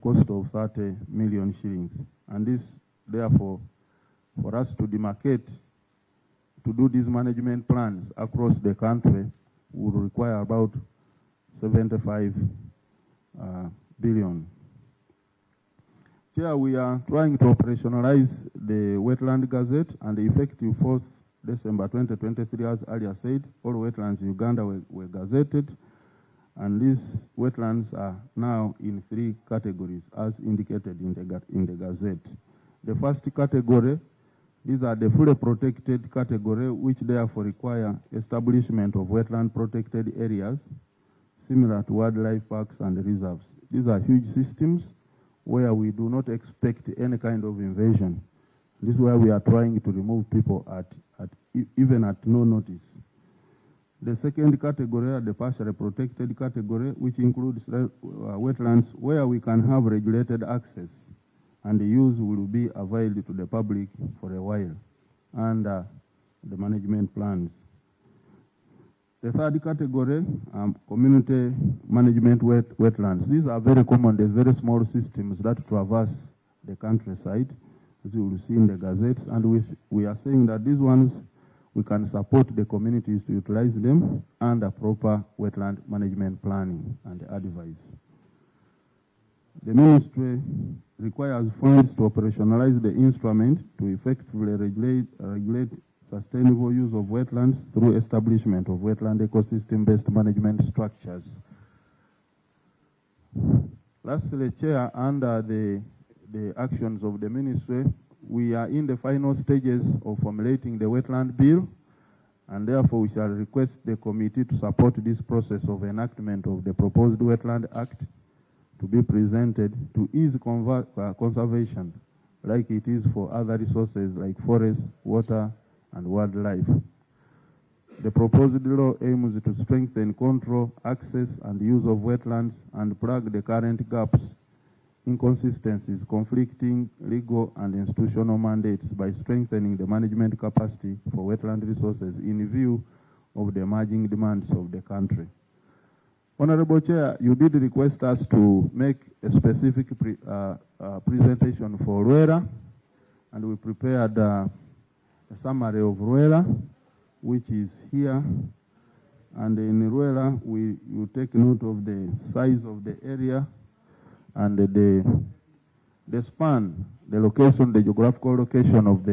cost of 30 million shillings. And this, therefore, for us to demarcate, to do these management plans across the country would require about 75 billion. Chair, we are trying to operationalize the Wetland Gazette, and the effective 4th December 2023, as earlier said, all wetlands in Uganda were gazetted, and these wetlands are now in 3 categories, as indicated in the Gazette. The first category, these are the fully protected category, which therefore require establishment of wetland protected areas, similar to wildlife parks and reserves. These are huge systems where we do not expect any kind of invasion. This is where we are trying to remove people even at no notice. The second category, the partially protected category, which includes wetlands where we can have regulated access, and the use will be available to the public for a while under the management plans. The third category, community management wetlands. These are very common. There's very small systems that traverse the countryside, as you will see in the gazettes, and we are saying that these ones, we can support the communities to utilize them under proper wetland management planning and advice. The ministry requires funds to operationalize the instrument to effectively regulate sustainable use of wetlands through establishment of wetland ecosystem-based management structures. Lastly, Chair, under the actions of the ministry, we are in the final stages of formulating the wetland bill, and therefore we shall request the committee to support this process of enactment of the proposed Wetland Act to be presented to ease conservation, like it is for other resources like forests, water, and wildlife. The proposed law aims to strengthen control, access, and use of wetlands and plug the current gaps, inconsistencies, conflicting legal and institutional mandates by strengthening the management capacity for wetland resources in view of the emerging demands of the country. Honorable Chair, you did request us to make a specific presentation for Ruera, and we prepared a summary of Ruera, which is here. And in Ruera, you take note of the size of the area and the span, the location, the geographical location of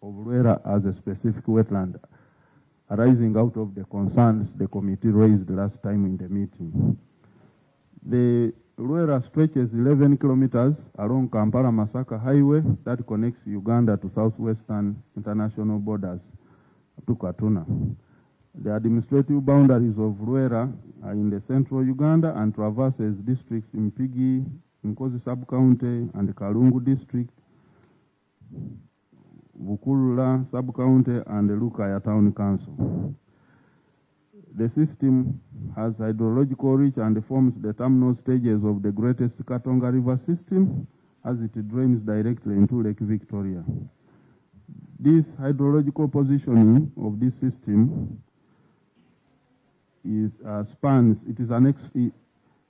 Ruera as a specific wetland, arising out of the concerns the committee raised last time in the meeting. The Ruera stretches 11 kilometers along Kampala-Masaka Highway that connects Uganda to southwestern international borders to Katuna. The administrative boundaries of Ruera are in the central Uganda and traverses districts in Pigi, Nkozi sub-county, and Kalungu district, Bukulula sub-county, and Lukaya town council. The system has hydrological reach and forms the terminal stages of the greatest Katonga River system as it drains directly into Lake Victoria. This hydrological positioning of this system is it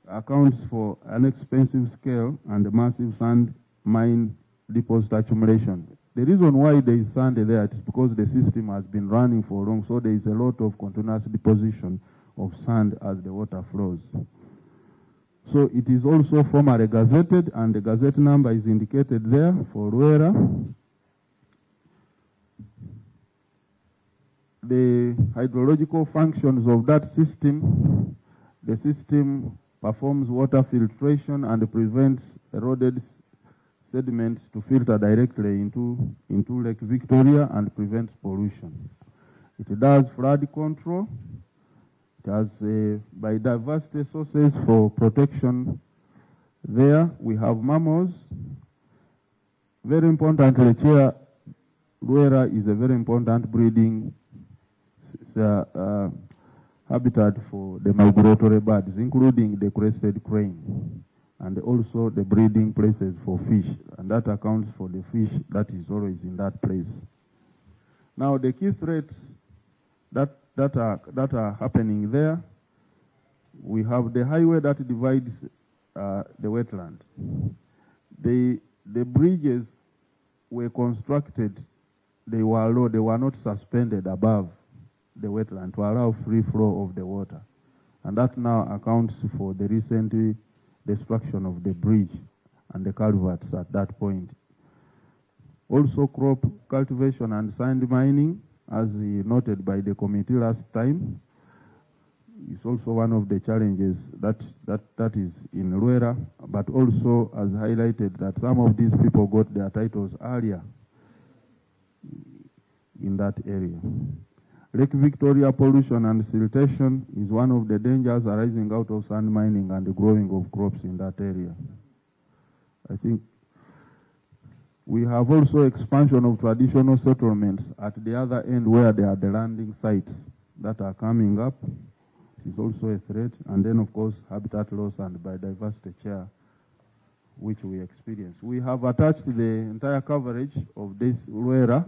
accounts for an expensive scale and massive sand mine deposit accumulation. The reason why there is sand there is because the system has been running for long, so there is a lot of continuous deposition of sand as the water flows. So it is also formally gazetted, and the gazette number is indicated there for Ruera. The hydrological functions of that system, the system performs water filtration and prevents eroded sediments to filter directly into Lake Victoria and prevents pollution. It does flood control. It has biodiversity sources for protection. There we have mammals. Very importantly, Chair, Ruera is a very important breeding habitat for the migratory birds, including the crested crane, and also the breeding places for fish, and that accounts for the fish that is always in that place. Now, the key threats that are happening there, we have the highway that divides the wetland. The bridges were constructed, they were low, they were not suspended above the wetland to allow free flow of the water. And that now accounts for the recent destruction of the bridge and the culverts at that point. Also, crop cultivation and sand mining, as noted by the committee last time, is also one of the challenges that is in Luera, but also as highlighted that some of these people got their titles earlier in that area. Lake Victoria pollution and siltation is one of the dangers arising out of sand mining and the growing of crops in that area. I think we have also expansion of traditional settlements at the other end where there are the landing sites that are coming up. Is also a threat, and then of course habitat loss and biodiversity chair, which we experience. We have attached the entire coverage of this Luera.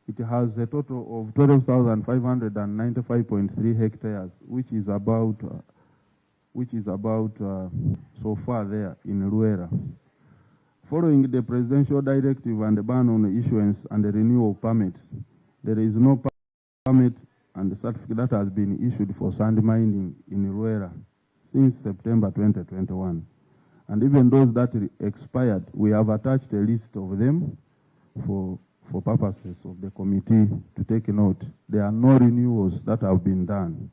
It has a total of 12,595.3 hectares, which is about so far there in Luera. Following the presidential directive and the ban on the issuance and the renewal of permits, there is no permit and the certificate that has been issued for sand mining in Luera since September 2021. And even those that expired, we have attached a list of them for purposes of the committee to take note. There are no renewals that have been done.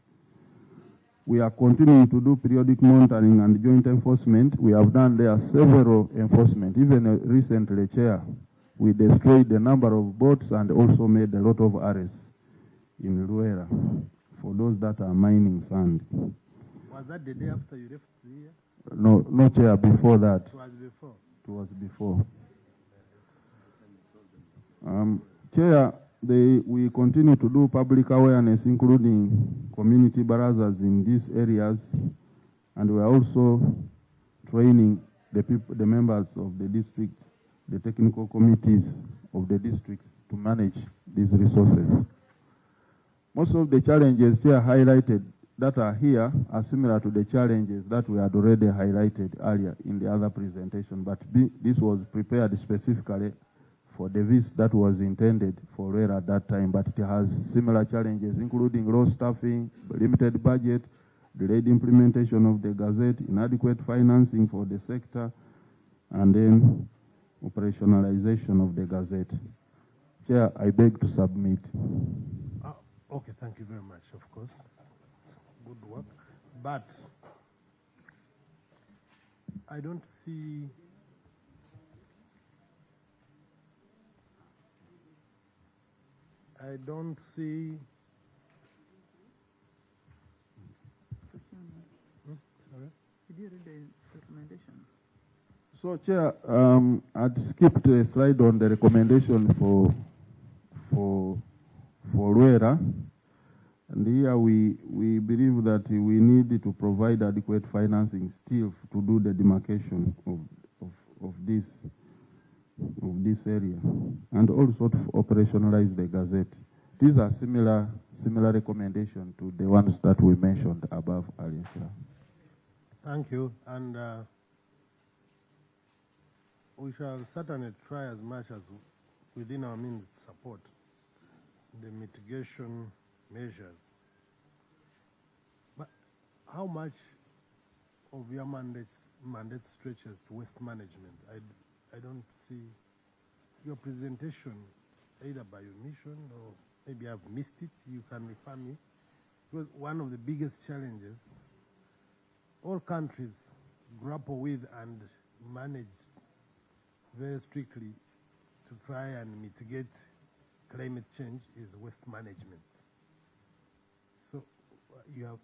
We are continuing to do periodic monitoring and joint enforcement. We have done there several enforcement. Even recently, Chair, we destroyed a number of boats and also made a lot of arrests in Luera for those that are mining sand. Was that the day after you left here? No, Chair, before that. It was before? It was before. Chair, we continue to do public awareness, including community barazas in these areas, and we are also training the members of the district, the technical committees of the district to manage these resources. Most of the challenges here highlighted that are here are similar to the challenges that we had already highlighted earlier in the other presentation, but this was prepared specifically for the VIS that was intended for Luera at that time, but it has similar challenges, including low staffing, limited budget, delayed implementation of the Gazette, inadequate financing for the sector, and then operationalization of the Gazette. Chair, I beg to submit. Okay, thank you very much, of course. Good work. But I don't see Sorry? Did you read the recommendations? So, Chair, I'd skipped a slide on the recommendation for Luera, and here we believe that we need to provide adequate financing still to do the demarcation of this area, and also to operationalize the Gazette. These are similar recommendations to the ones that we mentioned above earlier. Thank you, and we shall certainly try as much as within our means to support the mitigation measures. But how much of your mandate stretches to waste management? I don't see your presentation either by your mission or maybe I've missed it. You can refer me. Because one of the biggest challenges all countries grapple with and manage very strictly to try and mitigate climate change is waste management. So you have,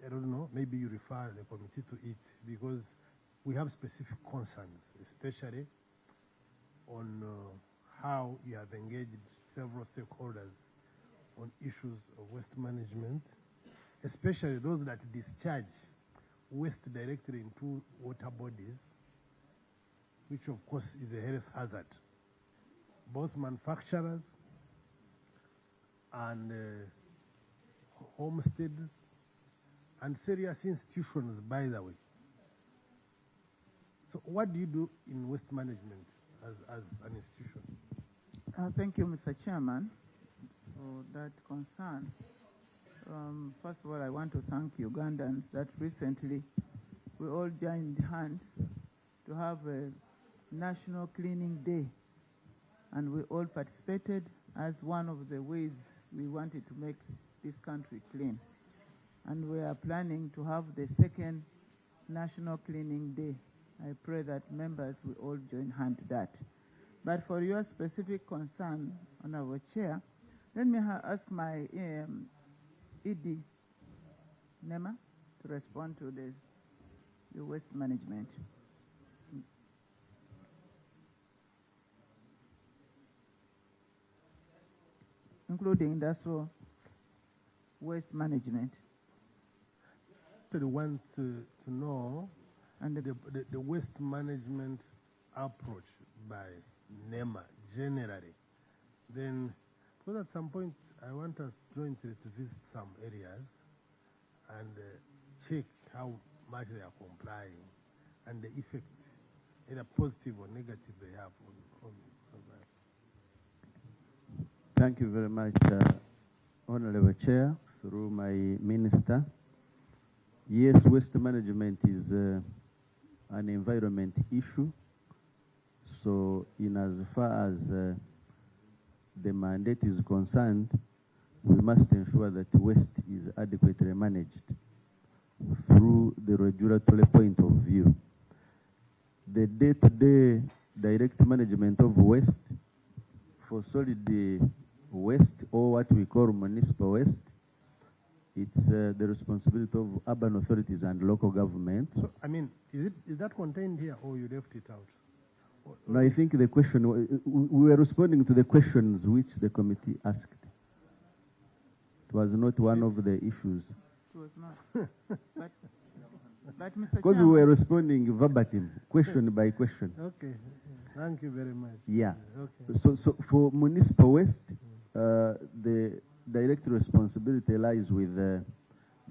I don't know, maybe you refer the committee to it because we have specific concerns, especially on how you have engaged several stakeholders on issues of waste management, especially those that discharge waste directly into water bodies, which of course is a health hazard. Both manufacturers and homesteads and serious institutions, by the way, So what do you do in waste management as an institution? Thank you, Mr. Chairman, for that concern. First of all, I want to thank Ugandans that recently we all joined hands to have a National Cleaning Day, and we all participated as one of the ways we wanted to make this country clean. And we are planning to have the second National Cleaning Day. I pray that members will all join hand to that. But for your specific concern, Honorable Chair, let me ask my ED, Nema, to respond to the waste management. Including industrial waste management. I want to know and the waste management approach by Nema generally. Then, because at some point I want us jointly to visit some areas and check how much they are complying and the effect, either positive or negative, they have on that. Thank you very much, Honorable Chair, through my minister. Yes, waste management is an environment issue. So in as far as the mandate is concerned, we must ensure that waste is adequately managed through the regulatory point of view. The day-to-day direct management of waste for solid waste, or what we call municipal waste, it's the responsibility of urban authorities and local governments. So, I mean, is that contained here, or you left it out? No, I think the question, we were responding to the questions which the committee asked. It was not one of the issues. It was not. but Mr. Because we were responding verbatim, question by question. Okay, thank you very much. Yeah. Okay. So for municipal waste, the direct responsibility lies with the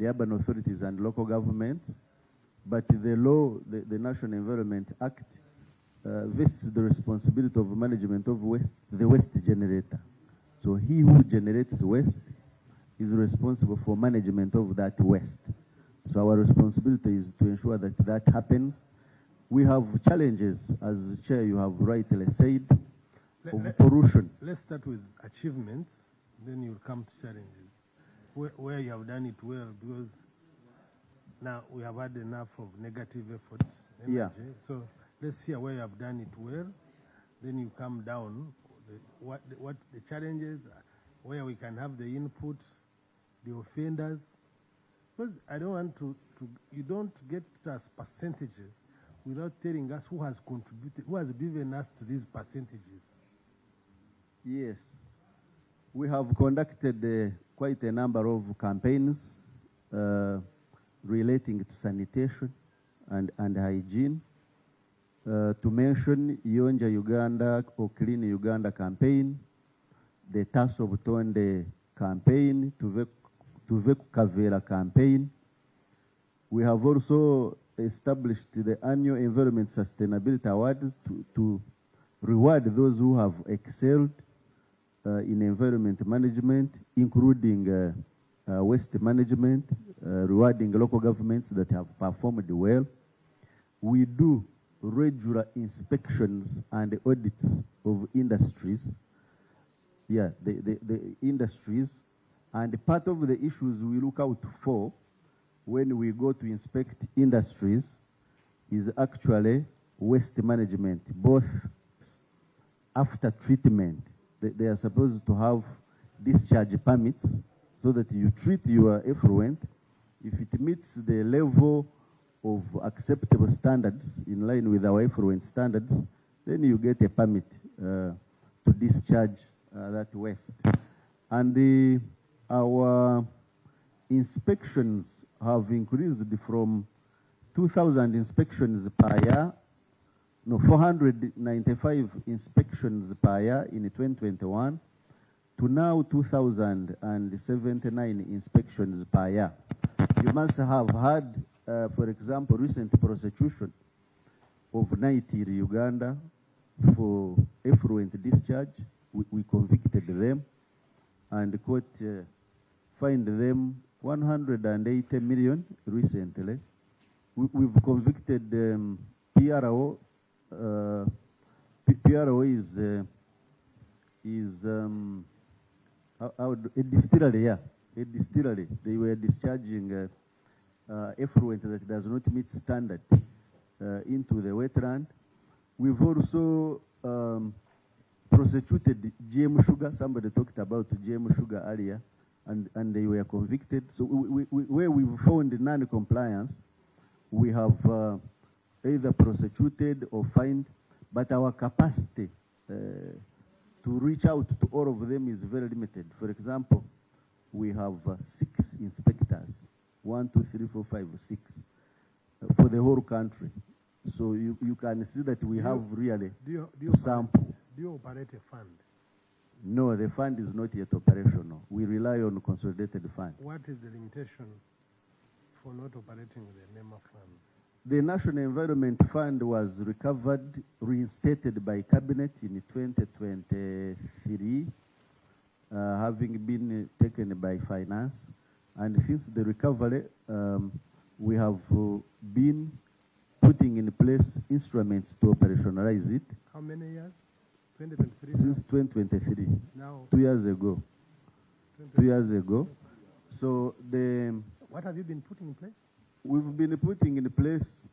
urban authorities and local governments, but the law, the National Environment Act, vests the responsibility of management of waste, the waste generator. So he who generates waste is responsible for management of that waste. So our responsibility is to ensure that that happens. We have challenges, as Chair you have rightly said, of pollution. Let's start with achievements, then you'll come to challenges. Where you have done it well, because now we have had enough of negative effort, energy. Yeah. So let's hear where you have done it well, then you come down, what the challenges, where we can have the input, the offenders. Because I don't want you don't get us percentages without telling us who has contributed, who has given us to these percentages. Yes. We have conducted quite a number of campaigns relating to sanitation and hygiene. To mention Yonja Uganda or Clean Uganda campaign, the Tasso Butonde campaign, Tuveku Kavera campaign. We have also established the annual Environment Sustainability Awards to reward those who have excelled in environment management, including waste management, rewarding local governments that have performed well. We do regular inspections and audits of industries. Yeah, the industries. And part of the issues we look out for when we go to inspect industries is actually waste management, both after treatment. They are supposed to have discharge permits so that you treat your effluent. If it meets the level of acceptable standards in line with our effluent standards, then you get a permit to discharge that waste. And our inspections have increased from 2,000 inspections per year, 495 inspections per year in 2021 to now 2,079 inspections per year. You must have had, for example, recent prosecution of Nigeria, Uganda, for effluent discharge. We convicted them and court fined them 180 million recently. We've convicted PRO. PRO is a distillery, yeah, a distillery. They were discharging effluent that does not meet standard into the wetland. We've also prosecuted GM sugar. Somebody talked about GM sugar earlier, and they were convicted. So where we've found non-compliance, we have either prosecuted or fined, but our capacity to reach out to all of them is very limited. For example, we have 6 inspectors, 1, 2, 3, 4, 5, 6, for the whole country. So you can see that we have really to sample. Do you operate a fund? No, the fund is not yet operational. We rely on consolidated fund. What is the limitation for not operating the Nema fund? The National Environment Fund was recovered, reinstated by Cabinet in 2023, having been taken by Finance. And since the recovery, we have been putting in place instruments to operationalize it. How many years? 2023? Since 2023. Now? 2 years ago. 2 years ago. So what have you been putting in place? We've been putting in place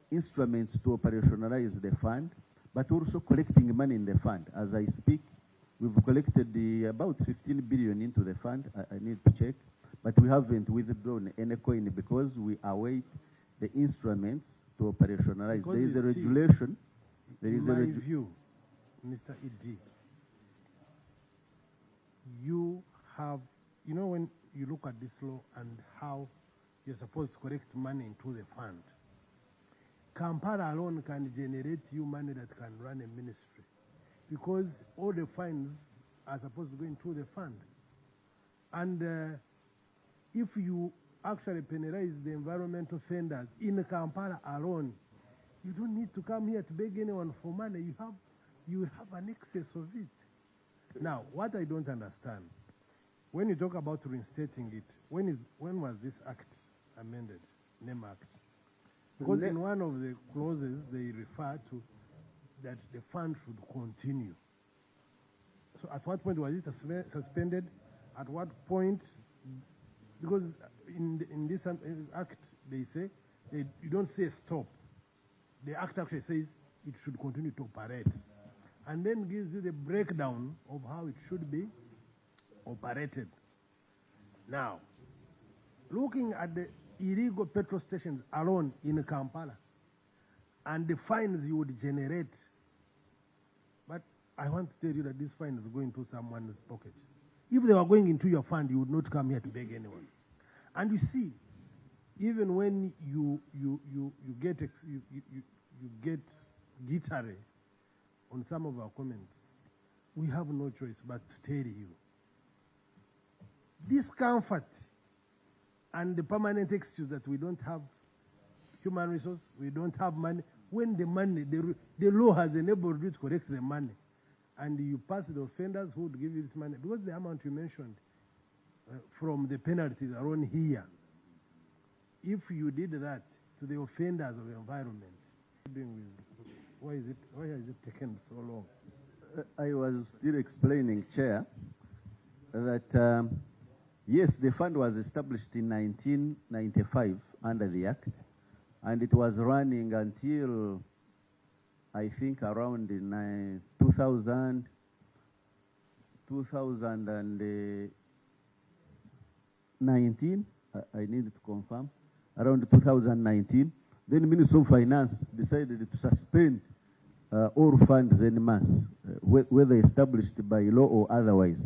instruments to operationalize the fund, but also collecting money in the fund. As I speak, we've collected about 15 billion into the fund. I need to check, but we haven't withdrawn any coin because we await the instruments to operationalize. Because there is a regulation. In my view, Mr. E.D., you have, you know, when you look at this law and how you're supposed to collect money into the fund, Kampala alone can generate you money that can run a ministry, because all the fines are supposed to go into the fund. And if you actually penalize the environmental offenders in Kampala alone, you don't need to come here to beg anyone for money. You have an excess of it. Now, what I don't understand, when you talk about reinstating it, when was this act amended, Nema Act? Because in one of the clauses, they refer to that the fund should continue. So at what point was it suspended? At what point? Because in this act, they say, you don't say stop. The act actually says it should continue to operate. And then gives you the breakdown of how it should be operated. Now, looking at the illegal petrol stations alone in Kampala and the fines you would generate, but I want to tell you that this fine is going to someone's pocket. If they were going into your fund, you would not come here to beg anyone. And you see, even when you get jittery on some of our comments, we have no choice but to tell you, discomfort and the permanent excuse that we don't have human resource, we don't have money, when the money, the law has enabled you to collect the money, and you pass the offenders who would give you this money, because the amount you mentioned from the penalties around here, if you did that to the offenders of the environment, why has it taken so long? I was still explaining, Chair, that yes, the fund was established in 1995 under the Act, and it was running until, I think, around 2019. I need to confirm. Around 2019, then the Ministry of Finance decided to suspend all funds en masse, whether established by law or otherwise.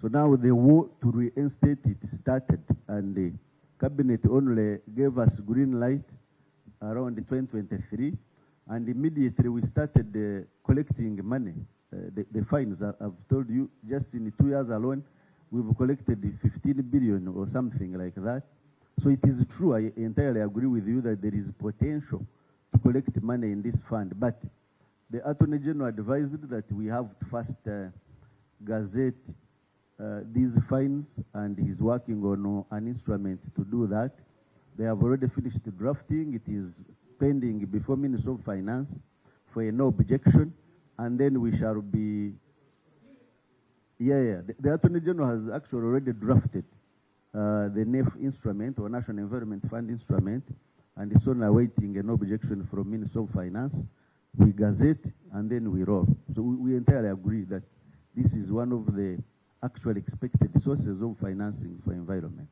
So now the war to reinstate it started, and the Cabinet only gave us green light around 2023, and immediately we started collecting money. The fines, I've told you, just in 2 years alone, we've collected 15 billion or something like that. So it is true, I entirely agree with you that there is potential collect money in this fund, but the Attorney General advised that we have to first gazette these fines, and he's working on an instrument to do that. They have already finished drafting. It is pending before Minister of Finance for a no objection, and then we shall be, the Attorney General has actually already drafted the NEF instrument, or National Environment Fund instrument, and it's only awaiting an objection from Minister of Finance. We gazette, and then we roll. So we entirely agree that this is one of the actual expected sources of financing for environment.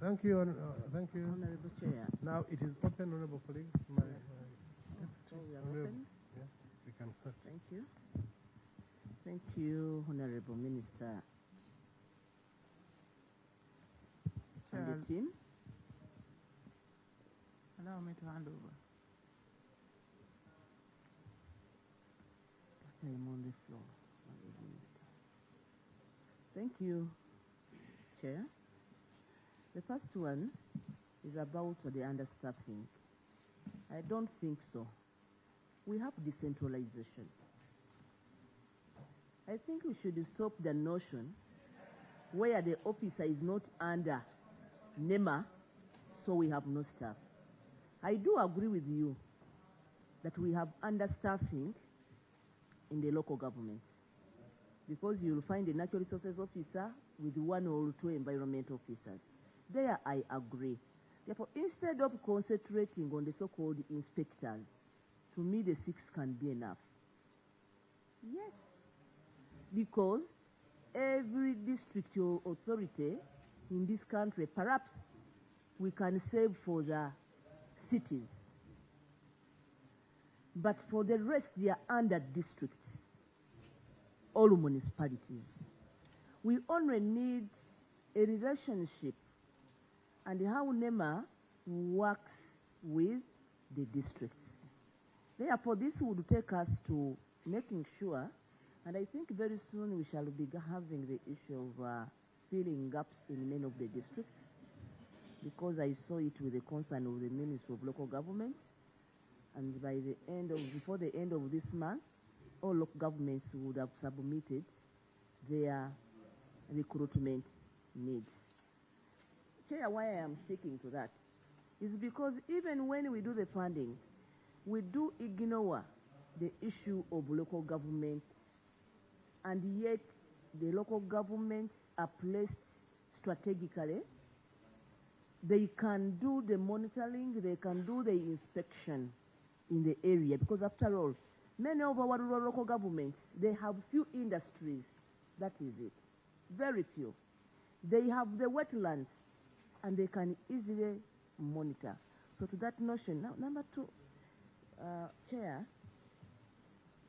Thank you, thank you. Honorable Chair. Now it is open, honorable colleagues. So we are open. Yes, we can start. Thank you. Thank you, Honorable Minister. And the team. Allow me to hand over. I am on the floor, Honorable Minister. Thank you, Chair. The first one is about the understaffing. I don't think so. We have decentralization. I think we should stop the notion where the officer is not under Nema, so we have no staff. I do agree with you that we have understaffing in the local governments, because you'll find a natural resources officer with 1 or 2 environment officers. There I agree. Therefore, instead of concentrating on the so-called inspectors, to me the 6 can be enough. Yes, because every district or authority in this country, perhaps we can save for the cities. But for the rest, they are under districts, all municipalities. We only need a relationship and how Nema works with the districts. Therefore, this would take us to making sure, and I think very soon we shall be having the issue of filling gaps in many of the districts, because I saw it with the concern of the Ministry of Local Governments, and by the end of, before the end of this month, all local governments would have submitted their recruitment needs. Chair, why I am speaking to that is because even when we do the funding, we do ignore the issue of local government, and yet the local governments are placed strategically. They can do the monitoring, they can do the inspection in the area, because after all, many of our rural local governments, they have few industries. That is it. Very few. They have the wetlands, and they can easily monitor. So to that notion, now, number 2, Chair,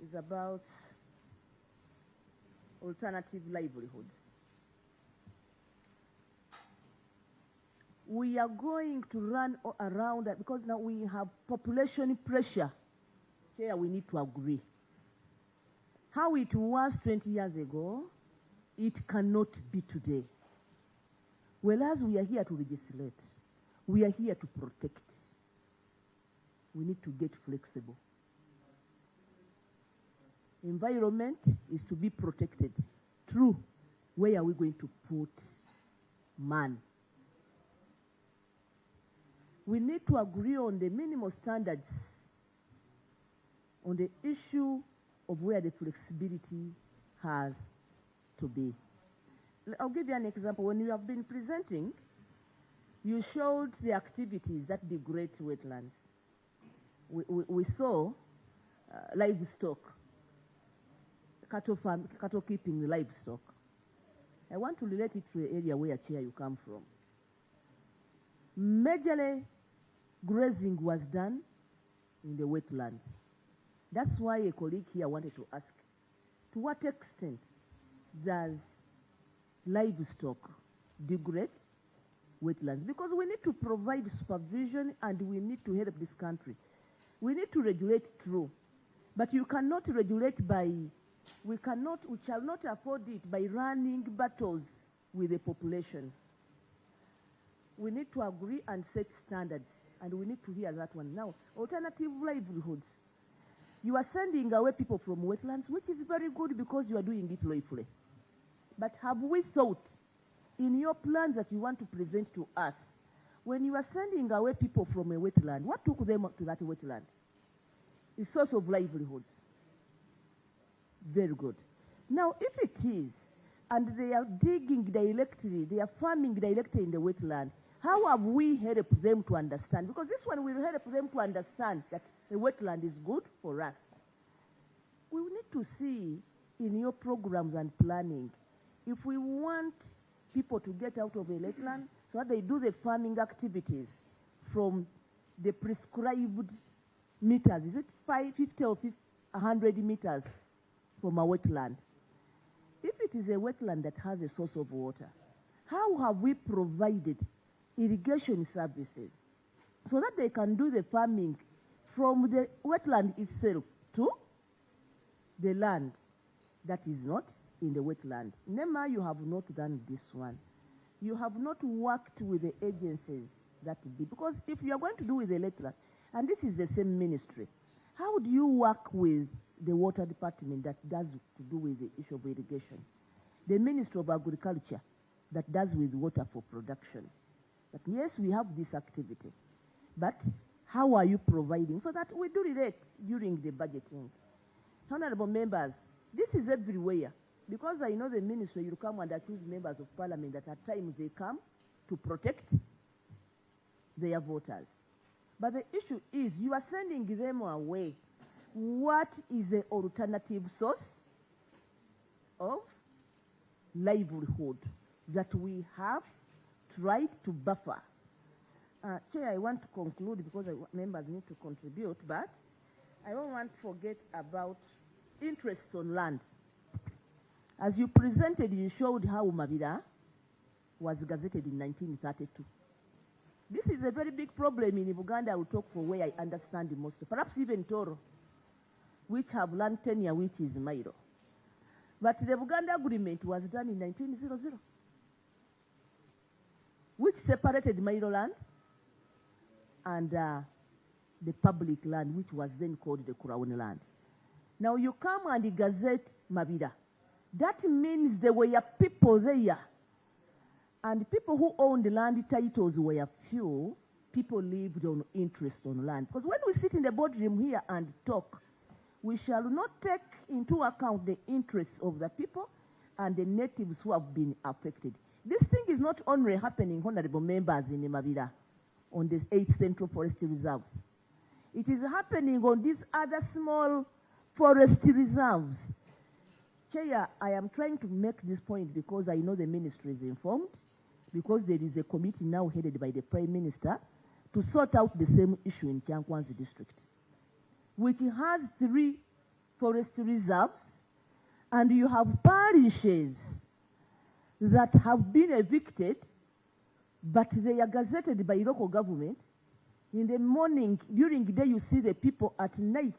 is about alternative livelihoods. We are going to run around that because now we have population pressure. Chair, we need to agree. How it was 20 years ago, it cannot be today. Whereas we are here to legislate, we are here to protect. We need to get flexible. Environment is to be protected. True. Where are we going to put man? We need to agree on the minimum standards on the issue of where the flexibility has to be. I'll give you an example. When you have been presenting, you showed the activities that degrade wetlands. We saw livestock, cattle farm, cattle keeping livestock. I want to relate it to the area where, Chair, you come from. Majorly, grazing was done in the wetlands. That's why a colleague here wanted to ask, to what extent does livestock degrade wetlands? Because we need to provide supervision and we need to help this country. We need to regulate true, but you cannot regulate by, we shall not afford it by running battles with the population. We need to agree and set standards. And we need to hear that one. Now, alternative livelihoods. You are sending away people from wetlands, which is very good because you are doing it lawfully. But have we thought in your plans that you want to present to us, when you are sending away people from a wetland, what took them to that wetland? A source of livelihoods. Very good. Now, if it is, and they are digging directly, they are farming directly in the wetland, how have we helped them to understand? Because this one will help them to understand that a wetland is good for us. We need to see in your programs and planning, if we want people to get out of a wetland, so that they do the farming activities from the prescribed meters. Is it 50 or 100 meters from a wetland? If it is a wetland that has a source of water, how have we provided irrigation services so that they can do the farming from the wetland itself to the land that is not in the wetland? Nema, you have not done this one. You have not worked with the agencies that did. Because if you are going to do with the wetland, and this is the same ministry, how do you work with the water department that does to do with the issue of irrigation? The Ministry of Agriculture that does with water for production. But yes, we have this activity. But how are you providing? So that we do relate during the budgeting. Honorable members, this is everywhere. Because I know the ministry, you'll come and accuse members of parliament that at times they come to protect their voters. But the issue is you are sending them away. What is the alternative source of livelihood that we have tried to buffer? Chair, I want to conclude because members need to contribute, but I don't want to forget about interests on land. As you presented, you showed how Mabira was gazetted in 1932. This is a very big problem in Uganda. I will talk for where I understand the most. Perhaps even Toro, which have land tenure, which is Mairo. But the Uganda Agreement was done in 1900, which separated Mairo land and the public land, which was then called the Crown land. Now you come and gazette Mabira. That means there were people there. And people who owned the land titles were few. People lived on interest on land. Because when we sit in the boardroom here and talk, we shall not take into account the interests of the people and the natives who have been affected. This thing is not only happening, honorable members, in Mabira, on the 8 Central Forestry Reserves. It is happening on these other small forestry reserves. Chair, I am trying to make this point because I know the ministry is informed, because there is a committee now headed by the Prime Minister to sort out the same issue in Kyankwanzi district, which has 3 forestry reserves, and you have parishes that have been evicted, but they are gazetted by local government. In the morning, during the day, you see the people. At night,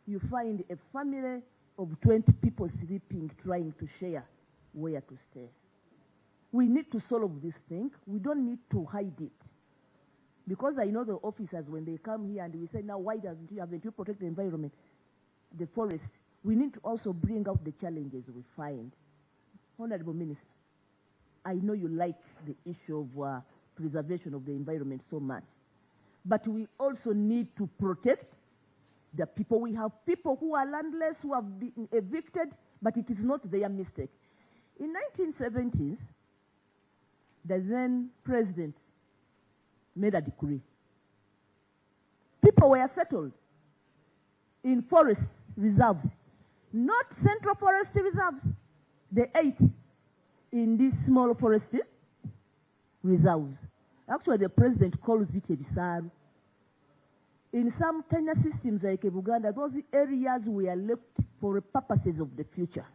you find a family of 20 people sleeping, trying to share where to stay. We need to solve this thing. We don't need to hide it. Because I know the officers, when they come here and we say, now why haven't you protect the environment, the forest? We need to also bring out the challenges we find. Honorable Minister, I know you like the issue of preservation of the environment so much. But we also need to protect the people. We have people who are landless, who have been evicted, but it is not their mistake. In 1970s, the then president made a decree. People were settled in forest reserves, not central forest reserves. The 8 in these small forest reserves. Actually, the president calls it a bisaru. In some tenure systems like Uganda, those areas were left for purposes of the future.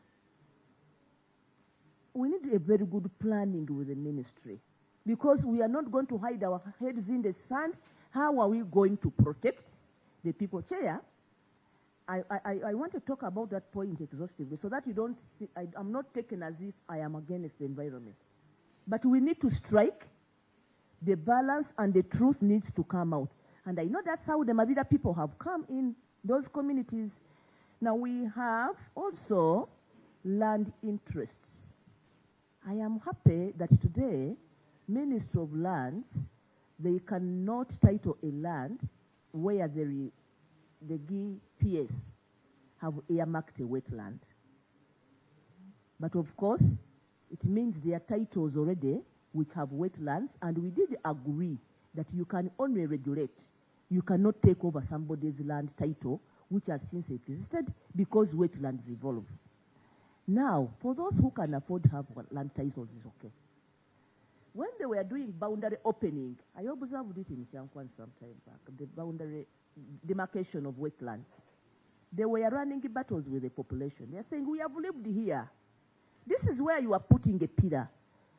We need a very good planning with the ministry, because we are not going to hide our heads in the sand. How are we going to protect the people? Chair, I want to talk about that point exhaustively so that you don't think I'm not taken as if I am against the environment. But we need to strike the balance, and the truth needs to come out. And I know that's how the Mabira people have come in those communities. Now we have also land interests. I am happy that today, Ministry of Lands, they cannot title a land where the GPS have earmarked a wetland. But of course, it means there are titles already which have wetlands, and we did agree that you can only regulate. You cannot take over somebody's land title which has since existed because wetlands evolve. Now, for those who can afford to have land titles, is okay. When they were doing boundary opening, I observed it in Shankwan some time back, the boundary demarcation of wetlands. They were running battles with the population. They are saying, we have lived here. This is where you are putting a pillar.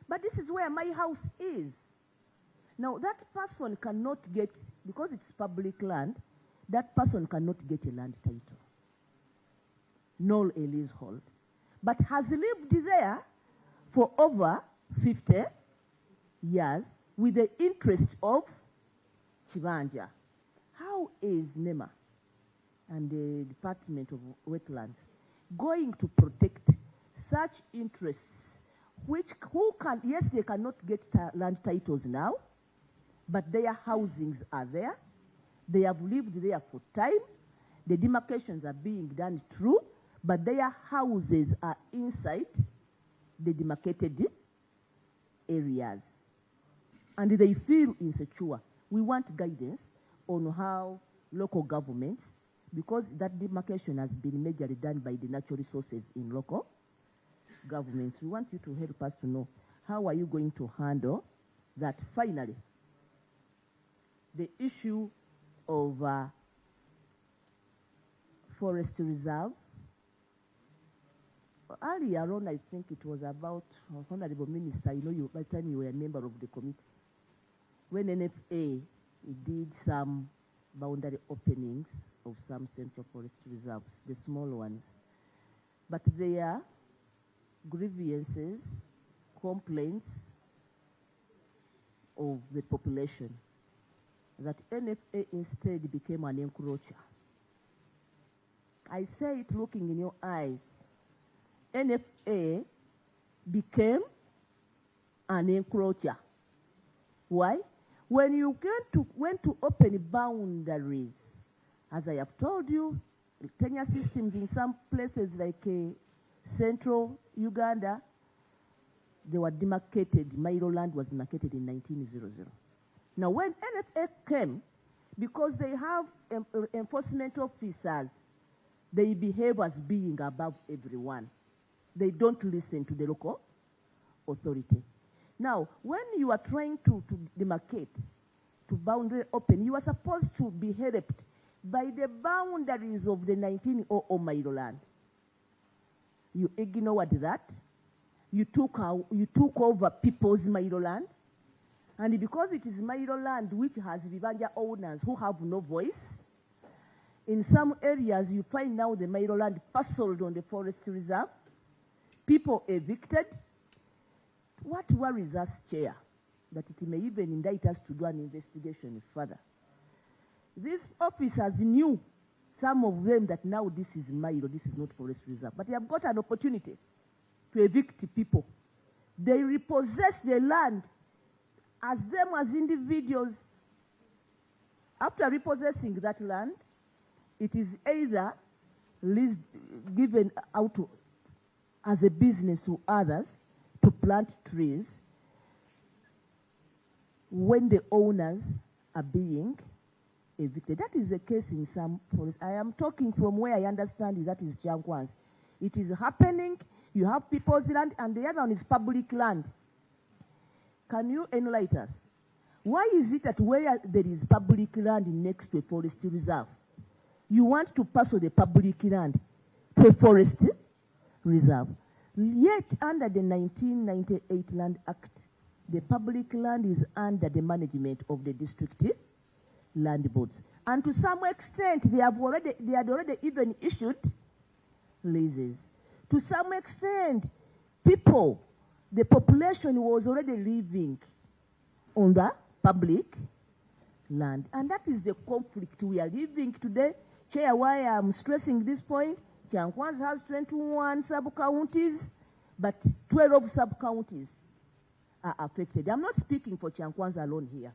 But this is where my house is. Now, that person cannot get, because it's public land, that person cannot get a land title, nor a leasehold, but has lived there for over 50 years with the interest of Chibanja. How is Nema and the Department of Wetlands going to protect such interests who can, yes, they cannot get land titles now, but their housings are there. They have lived there for time. The demarcations are being done through, but their houses are inside the demarcated areas. And they feel insecure. We want guidance on how local governments, because that demarcation has been majorly done by the natural resources in local governments. We want you to help us to know how are you going to handle that. Finally, the issue of forest reserve. Earlier on, I think it was about Honorable Minister, you know, by the time you were a member of the committee, when NFA did some boundary openings of some central forest reserves, the small ones. But their grievances, complaints of the population, that NFA instead became an encroacher. I say it looking in your eyes. NFA became an encroacher. Why? When you went to open boundaries, as I have told you, tenure systems in some places like central Uganda, they were demarcated. Mairo land was demarcated in 1900. Now, when NFA came, because they have enforcement officers, they behave as being above everyone. They don't listen to the local authority. Now, when you are trying to demarcate, to boundary open, you are supposed to be helped by the boundaries of the 1900 Mairo land. You ignored that. You took over people's Mairo land. And because it is Mairo land which has Vibanja owners who have no voice, in some areas you find now the Mairo land parceled on the forest reserve, people evicted. What worries us, Chair, that it may even indict us to do an investigation further. These officers knew, some of them, that now this is Mairo, this is not forest reserve, but they have got an opportunity to evict people. They repossess the land as them as individuals. After repossessing that land, it is either given out as a business to others to plant trees when the owners are being evicted. That is the case in some forests. I am talking from where I understand it, that is Jankwans. It is happening. You have people's land, and the other one is public land. Can you enlighten us? Why is it that where there is public land next to a forest reserve, you want to parcel the public land to a forest reserve? Yet, under the 1998 Land Act, the public land is under the management of the district land boards. And to some extent, they had already even issued leases. To some extent, the population was already living on the public land. And that is the conflict we are living today. Chair, why I'm stressing this point, Kyankwanza has 21 sub-counties, but 12 sub-counties are affected. I'm not speaking for Kyankwanza alone here.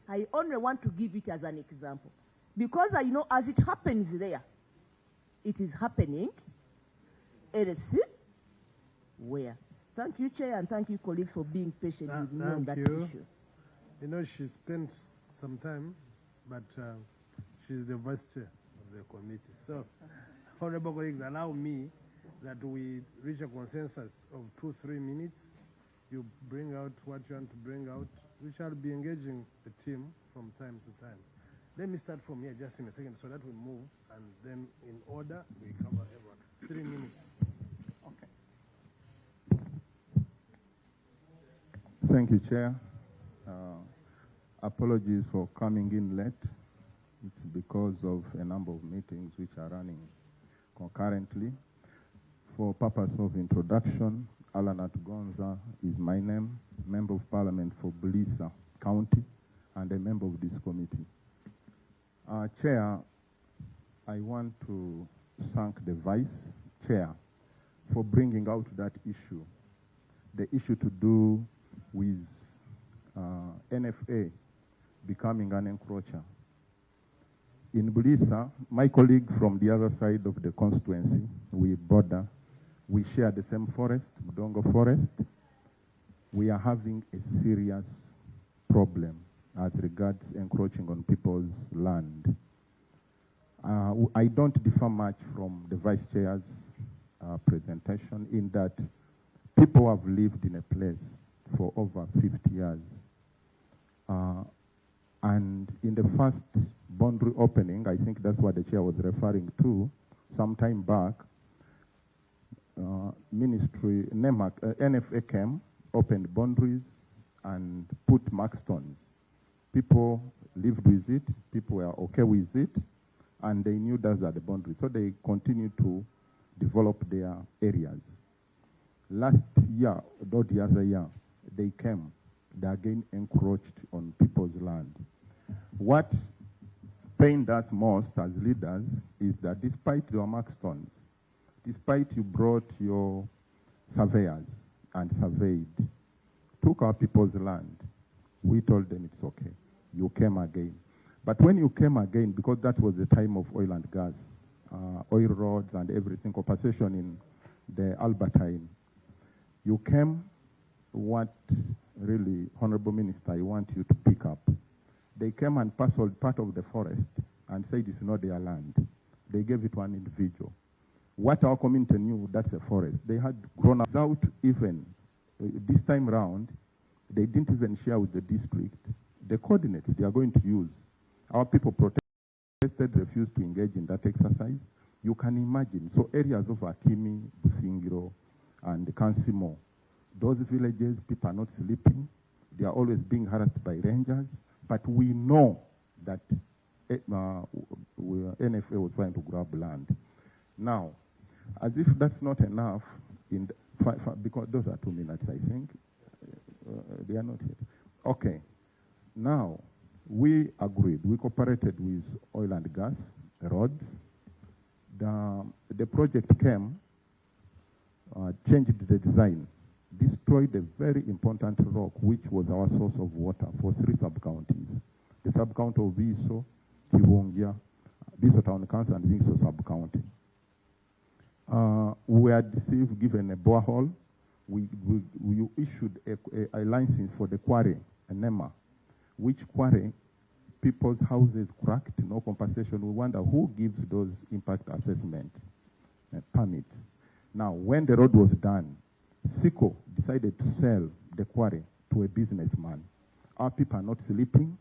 I only want to give it as an example. Because I know as it happens there, it is happening where. Thank you, Chair, and thank you, colleagues, for being patient with me on that issue. You know, she spent some time, but she's the vice chair of the committee. So, honorable colleagues, allow me that we reach a consensus of 2-3 minutes. You bring out what you want to bring out. We shall be engaging the team from time to time. Let me start from here just in a second so that we move, and then in order we cover everyone. 3 minutes. Thank you, Chair. Apologies for coming in late. It's because of a number of meetings which are running concurrently. For purpose of introduction, Alanat Gonza is my name, Member of Parliament for Bulisa County, and a member of this committee. Chair, I want to thank the Vice Chair for bringing out that issue, the issue to do with NFA becoming an encroacher. In Bulisa, my colleague from the other side of the constituency, we border, we share the same forest, Mudongo Forest. We are having a serious problem as regards encroaching on people's land. I don't differ much from the Vice Chair's presentation in that people have lived in a place for over 50 years. And in the first boundary opening, I think that's what the Chair was referring to, some time back, Nema, NFA came, opened boundaries, and put markstones. People lived with it, people were okay with it, and they knew those are the boundaries. So they continued to develop their areas. Last year, or the other year, they came, they again encroached on people's land. What pained us most as leaders is that despite your markstones, despite you brought your surveyors and surveyed, took our people's land, we told them it's okay. You came again. But when you came again, because that was the time of oil and gas, oil roads and everything, compensation in the Albertine, you came, what really, Honorable Minister, I want you to pick up. They came and parceled part of the forest and said it's not their land. They gave it to an individual. What our community knew, that's a forest. They had grown up without even, this time round, they didn't even share with the district the coordinates they are going to use. Our people protested, refused to engage in that exercise. You can imagine. So areas of Akimi, Busingiro, and Kansimo, those villages, people are not sleeping. They are always being harassed by rangers. But we know that NFA was trying to grab land. Now, as if that's not enough, because those are 2 minutes, I think. They are not yet. Okay. Now, we agreed. We cooperated with oil and gas, roads. The project came, changed the design, destroyed a very important rock, which was our source of water for 3 sub-counties. The sub-county of Viso, Kibungia, Viso Town Council, and Viso sub-county. We were deceived, given a borehole. We issued a license for the quarry, a Nema, which quarry, people's houses cracked, no compensation. We wonder who gives those impact assessment permits. Now, when the road was done, SICO decided to sell the quarry to a businessman. Our people are not sleeping.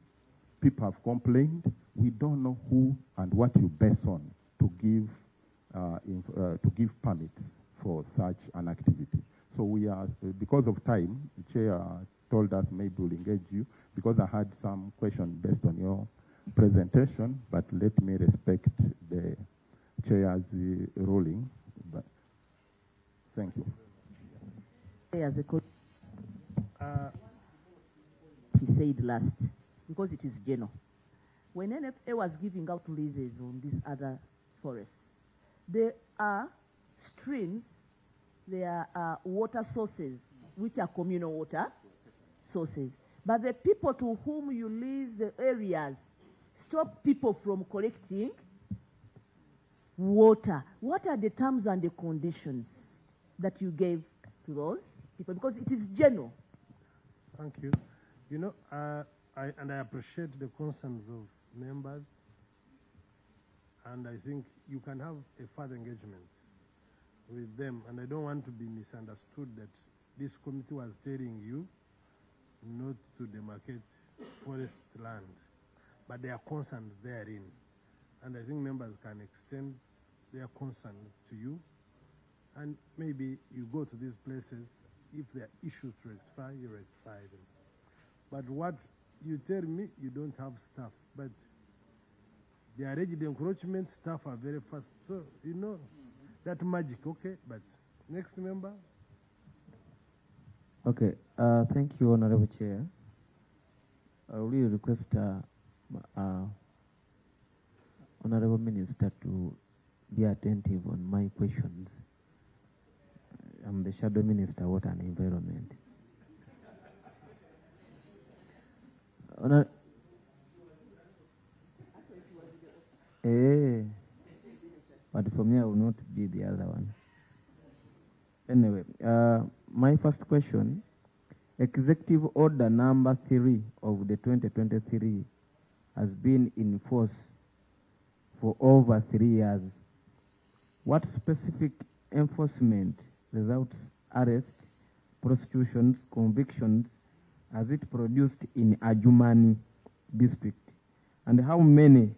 People have complained. We don't know who and what you base on to give permits for such an activity. So we are, because of time, the Chair told us maybe we'll engage you, because I had some questions based on your presentation, but let me respect the Chair's ruling. But thank you. As a he said last, because it is general. when NFA was giving out leases on these other forests, there are streams, there are water sources, which are communal water sources. But the people to whom you lease the areas stop people from collecting water. What are the terms and the conditions that you gave to those people? Because it is general. Thank you. You know, I appreciate the concerns of members, and I think you can have a further engagement with them. And I don't want to be misunderstood that this committee was telling you not to demarcate forest land, but there are concerns therein. And I think members can extend their concerns to you, and maybe you go to these places. If there are issues to rectify, you rectify them. But what you tell me, you don't have staff, but the alleged encroachment staff are very fast. So, you know, that magic, okay? But next member. Okay, thank you, Honorable Chair. I really request Honorable Minister to be attentive on my questions. I'm the Shadow Minister, Water and Environment. But for me, I will not be the other one. Anyway, my first question, Executive Order number 3 of the 2023 has been in force for over 3 years. What specific enforcement results, arrests, prosecutions, convictions has it produced in Adjumani district? And how many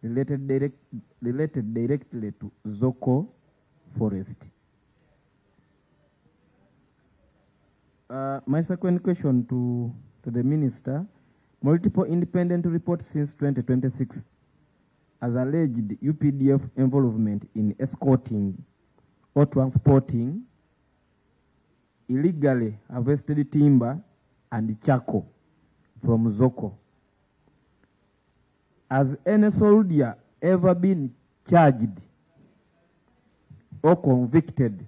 related directly to Zoko forest? My second question to the Minister, multiple independent reports since 2026 has alleged UPDF involvement in escorting or transporting illegally harvested timber and charcoal from Zoko. Has any soldier ever been charged or convicted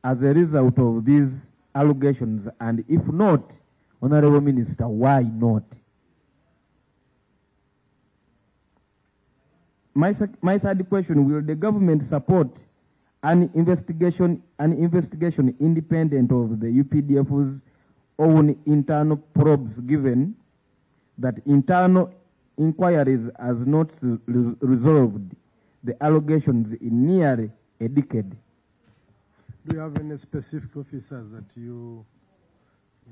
as a result of these allegations? And if not, Honorable Minister, why not? My third question, will the government support an investigation independent of the UPDF's own internal probes, given that internal inquiries has not resolved the allegations in nearly a decade? Do you have any specific officers that you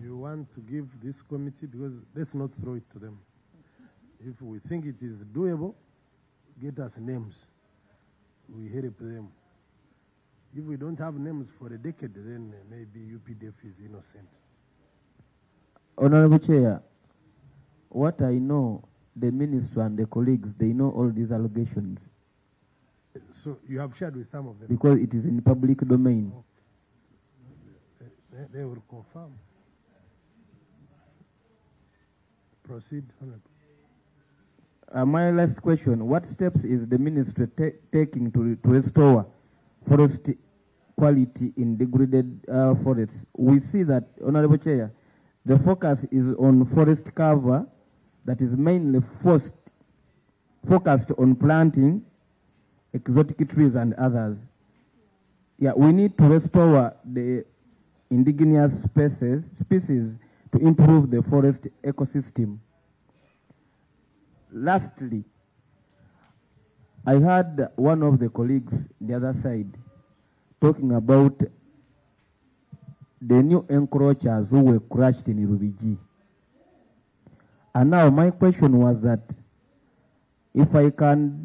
want to give this committee? Because let's not throw it to them. If we think it is doable, get us names. We help them. If we don't have names for a decade, then maybe UPDF is innocent. Honorable Chair, what I know, the Minister and the colleagues, they know all these allegations. So you have shared with some of them? Because it is in public domain. Okay. They will confirm. Proceed, Honorable. My last question, what steps is the Ministry taking to restore forest quality in degraded forests? We see that, Honorable Chair, the focus is on forest cover that is mainly focused on planting exotic trees and others. Yeah, we need to restore the indigenous species to improve the forest ecosystem. Lastly, I heard one of the colleagues the other side talking about the new encroachers who were crushed in Rubiji. And now my question was that if we can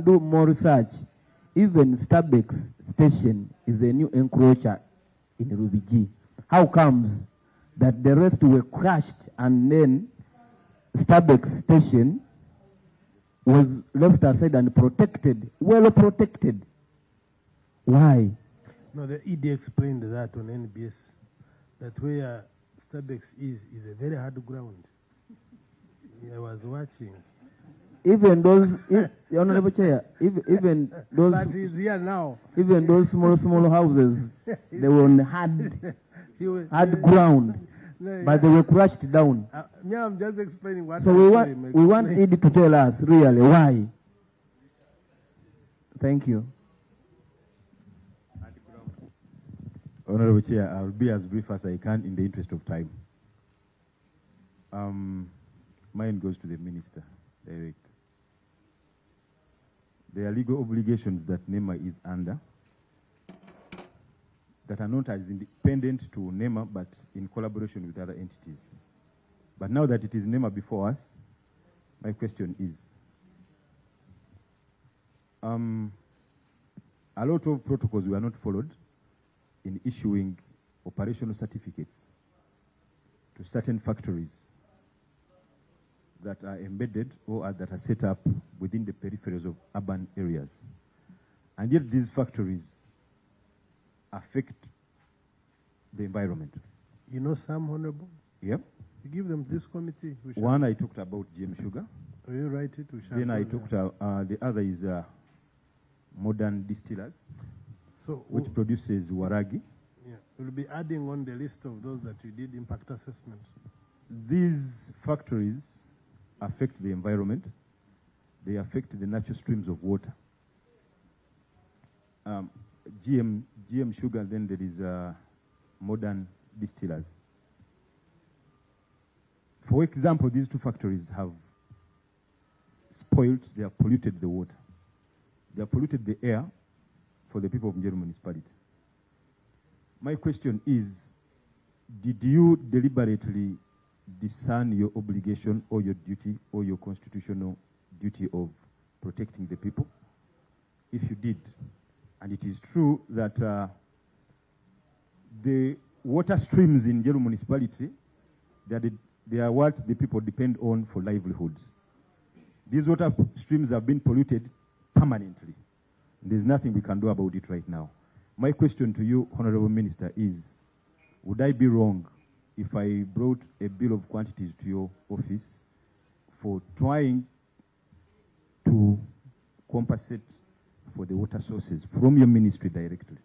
do more research, even Starbucks station is a new encroacher in Rubiji. How comes that the rest were crushed and then Starbucks station was left aside and protected, well protected? Why? No, the ED explained that on NBS, that where Starbucks is a very hard ground. I was watching. Even those, the Honorable Chair, even those, But he's here now. even those small houses, they were on hard ground, No, but they were crushed down. me, I'm just explaining what. So we want it to tell us really why. Thank you. Honorable Chair, I'll be as brief as I can in the interest of time. Mine goes to the Minister, direct. There are legal obligations that Nema is under that are not as independent to Nema, but in collaboration with other entities. But now that it is Nema before us, my question is, a lot of protocols were not followed in issuing operational certificates to certain factories that are embedded or that are set up within the peripheries of urban areas. And yet these factories affect the environment. You know some, Honorable? Yep. You give them this committee. We shall, One, I talked about GM Sugar. will you write it? We shall Then go I there. talked, the other is modern distillers, So which produces waragi. yeah, we'll be adding on the list of those that you did impact assessment. These factories affect the environment. They affect the natural streams of water. GM Sugar, then there is modern distillers. For example, these two factories have spoiled, they have polluted the water. They have polluted the air for the people of Njeru municipality. My question is, did you deliberately discern your obligation or your duty or your constitutional duty of protecting the people? If you did, and it is true that the water streams in Njeru municipality, they are what the people depend on for livelihoods. These water streams have been polluted permanently. There's nothing we can do about it right now. My question to you, Honorable Minister, is, would I be wrong if I brought a bill of quantities to your office for trying to compensate for the water sources from your ministry directly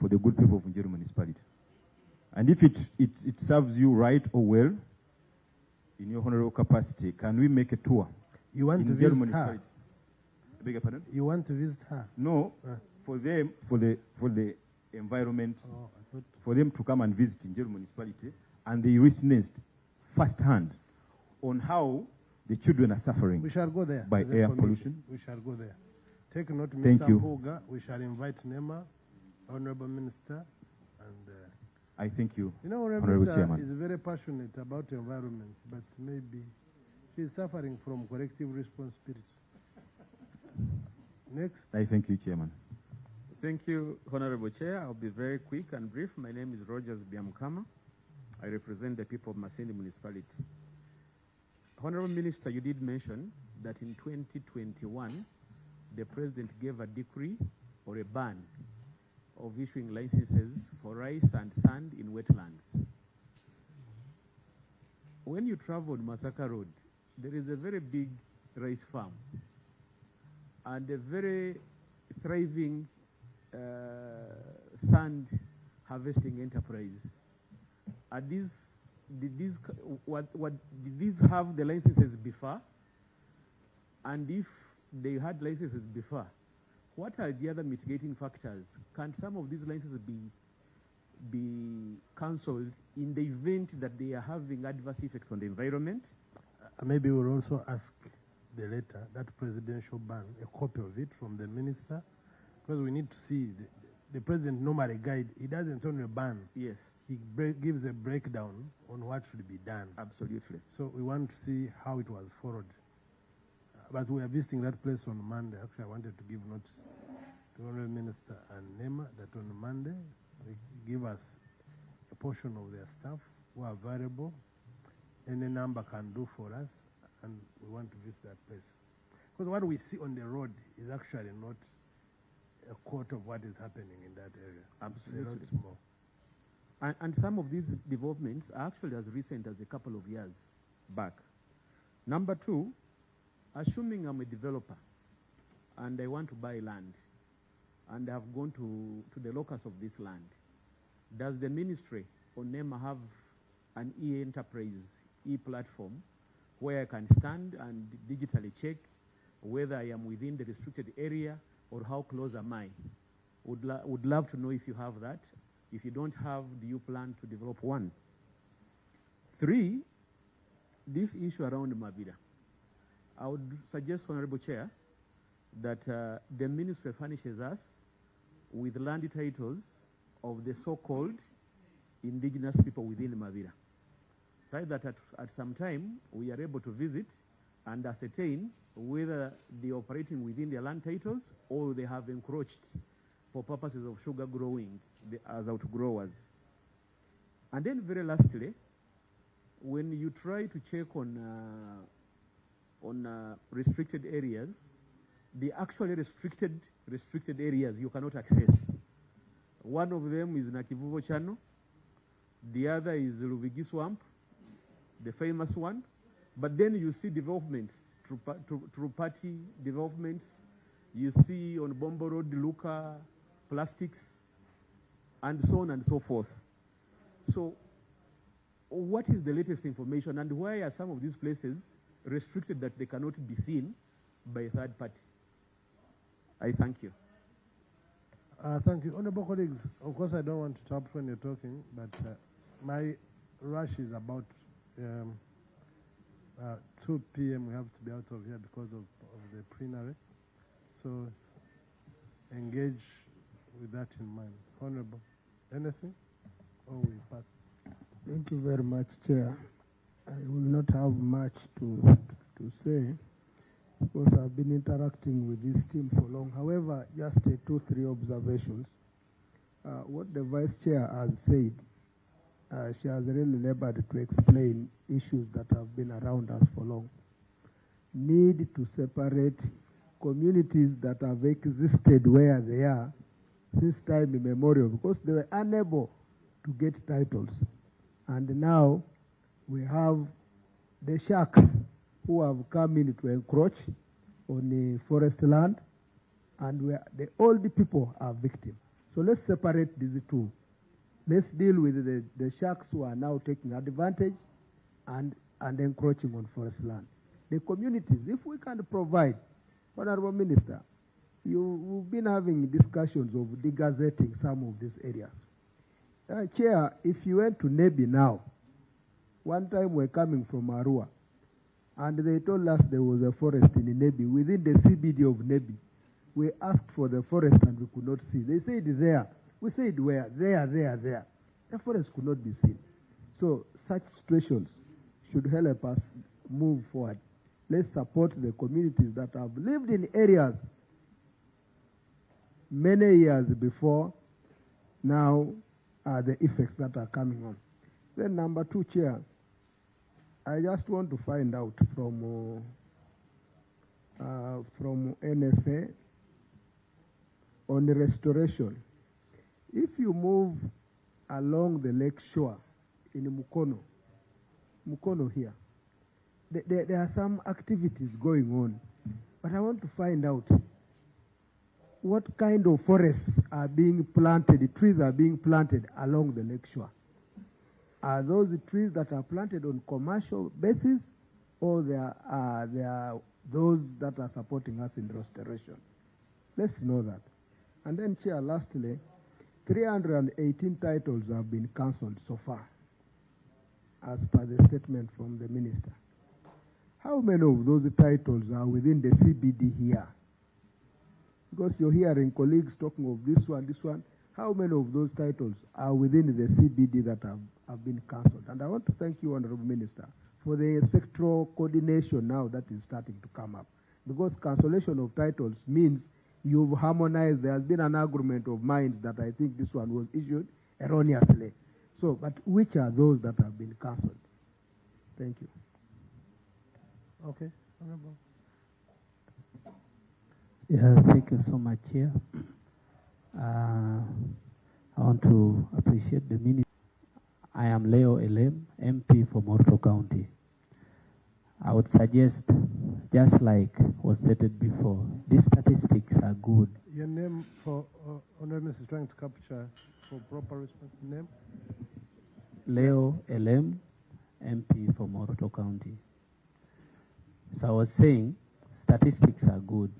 for the good people of Njeru municipality? And if it serves you right or well, in your honorable capacity, can we make a tour? You want to in Njeru visit her? municipality? I beg your pardon? You want to visit her? No, for them, for the environment, Oh, I thought. for them to come and visit in Njeru municipality, and they witnessed firsthand on how the children are suffering We shall go there. by as a air committee. pollution. We shall go there. Take note, Mr. Thank you. Mpuga. We shall invite Nema, Honorable Minister, and I thank you, you know, Honorable Honorable Minister Chairman. is very passionate about the environment, but maybe she's suffering from collective response spirit. Next. I thank you, Chairman. Thank you, Honorable Chair. I'll be very quick and brief. My name is Rogers Biamkama. I represent the people of Masindi Municipality. Honorable Minister, you did mention that in 2021, the President gave a decree or a ban of issuing licenses for rice and sand in wetlands. When you travel on Masaka Road, there is a very big rice farm and a very thriving sand harvesting enterprise. Are did these have the licenses before? And if they had licenses before, what are the other mitigating factors? Can some of these licenses be cancelled in the event that they are having adverse effects on the environment? Maybe we'll also ask the letter, that presidential ban, a copy of it from the minister, because we need to see the president normally guide. He doesn't only ban. Yes. He gives a breakdown on what should be done. Absolutely. So we want to see how it was followed. But we are visiting that place on Monday. Actually, I wanted to give notice to the Honourable Minister and Nema that on Monday they give us a portion of their staff who are variable. Any number can do for us, and we want to visit that place. Because what we see on the road is actually not a quarter of what is happening in that area. Absolutely. It's a lot more. And some of these developments are actually as recent as a couple of years back. Number two, assuming I'm a developer and I want to buy land and I've gone to the locus of this land, does the ministry or Nema have an e-enterprise, e-platform where I can stand and digitally check whether I am within the restricted area or how close am I? Would love to know if you have that. If you don't have, do you plan to develop one? Three, this issue around Mabira. I would suggest, Honorable Chair, that the ministry furnishes us with land titles of the so-called indigenous people within Mabira, so that at some time we are able to visit and ascertain whether they are operating within their land titles or they have encroached for purposes of sugar growing as outgrowers. And then very lastly, when you try to check on restricted areas, the actually restricted areas you cannot access. One of them is Nakivuvo Channel, the other is Luvigi Swamp, the famous one. But then you see developments, through party developments, you see on Bombo Road, Luca, plastics, and so on and so forth. So what is the latest information and why are some of these places restricted that they cannot be seen by a third party? I thank you. Thank you. Honorable colleagues, of course I don't want to stop when you're talking, but my rush is about 2 p.m. we have to be out of here because of the plenary. So engage with that in mind. Honorable, anything? Or we pass? Thank you very much, Chair. I will not have much to say because I've been interacting with this team for long. However, just 2-3 observations. What the Vice Chair has said, she has really labored to explain issues that have been around us for long. Need to separate communities that have existed where they are since time immemorial because they were unable to get titles. And now we have the sharks who have come in to encroach on the forest land, and the old people are victims. So let's separate these two. Let's deal with the sharks who are now taking advantage and encroaching on forest land. The communities, if we can provide, Honorable Minister, you've been having discussions of degazetting some of these areas. Chair, if you went to Nebi now, one time we're coming from Arua, and they told us there was a forest in Nebi, within the CBD of Nebi. We asked for the forest and we could not see. They said there. We said where? There. The forest could not be seen. So such situations should help us move forward. Let's support the communities that have lived in areas many years before. Now the effects that are coming on. Then number 2, Chair, I just want to find out from NFA on the restoration. If you move along the lake shore in Mukono here, there are some activities going on, but I want to find out what kind of forests are being planted, trees are being planted along the lake shore. Are those the trees that are planted on commercial basis, or they are those that are supporting us in restoration? Let's know that. And then, Chair, lastly, 318 titles have been cancelled so far, as per the statement from the minister. How many of those titles are within the CBD here? Because you're hearing colleagues talking of this one. How many of those titles are within the CBD that have been cancelled? And I want to thank you, Honorable Minister, for the sectoral coordination now that is starting to come up. Because cancellation of titles means you've harmonized. There has been an agreement of minds that I think this one was issued erroneously. So, but which are those that have been cancelled? Thank you. Okay, Honorable. Yeah, thank you so much, Chair. I want to appreciate the minister. I am Leo Elem, MP for Morto County. I would suggest, just like was stated before, these statistics are good. Your name for Honourable is trying to capture for proper response. Name? Leo Elem, MP for Moroto County. So I was saying, statistics are good,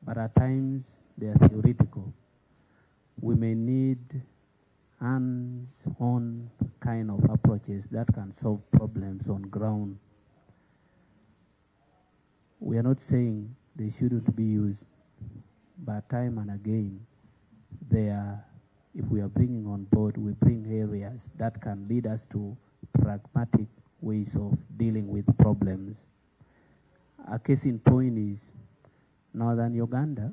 but at times they are theoretical. We may need hands-on kind of approaches that can solve problems on ground. We are not saying they shouldn't be used, but time and again, if we are bringing on board, we bring areas that can lead us to pragmatic ways of dealing with problems. A case in point is northern Uganda.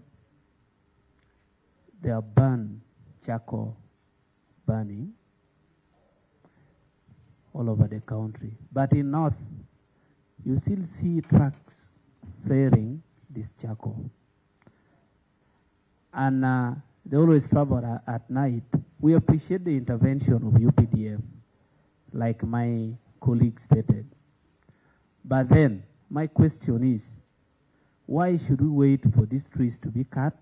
They are banned charcoal burning all over the country. But in north, you still see trucks flaring this charcoal. And they always travel at night. We appreciate the intervention of UPDF, like my colleague stated. But then, my question is, why should we wait for these trees to be cut?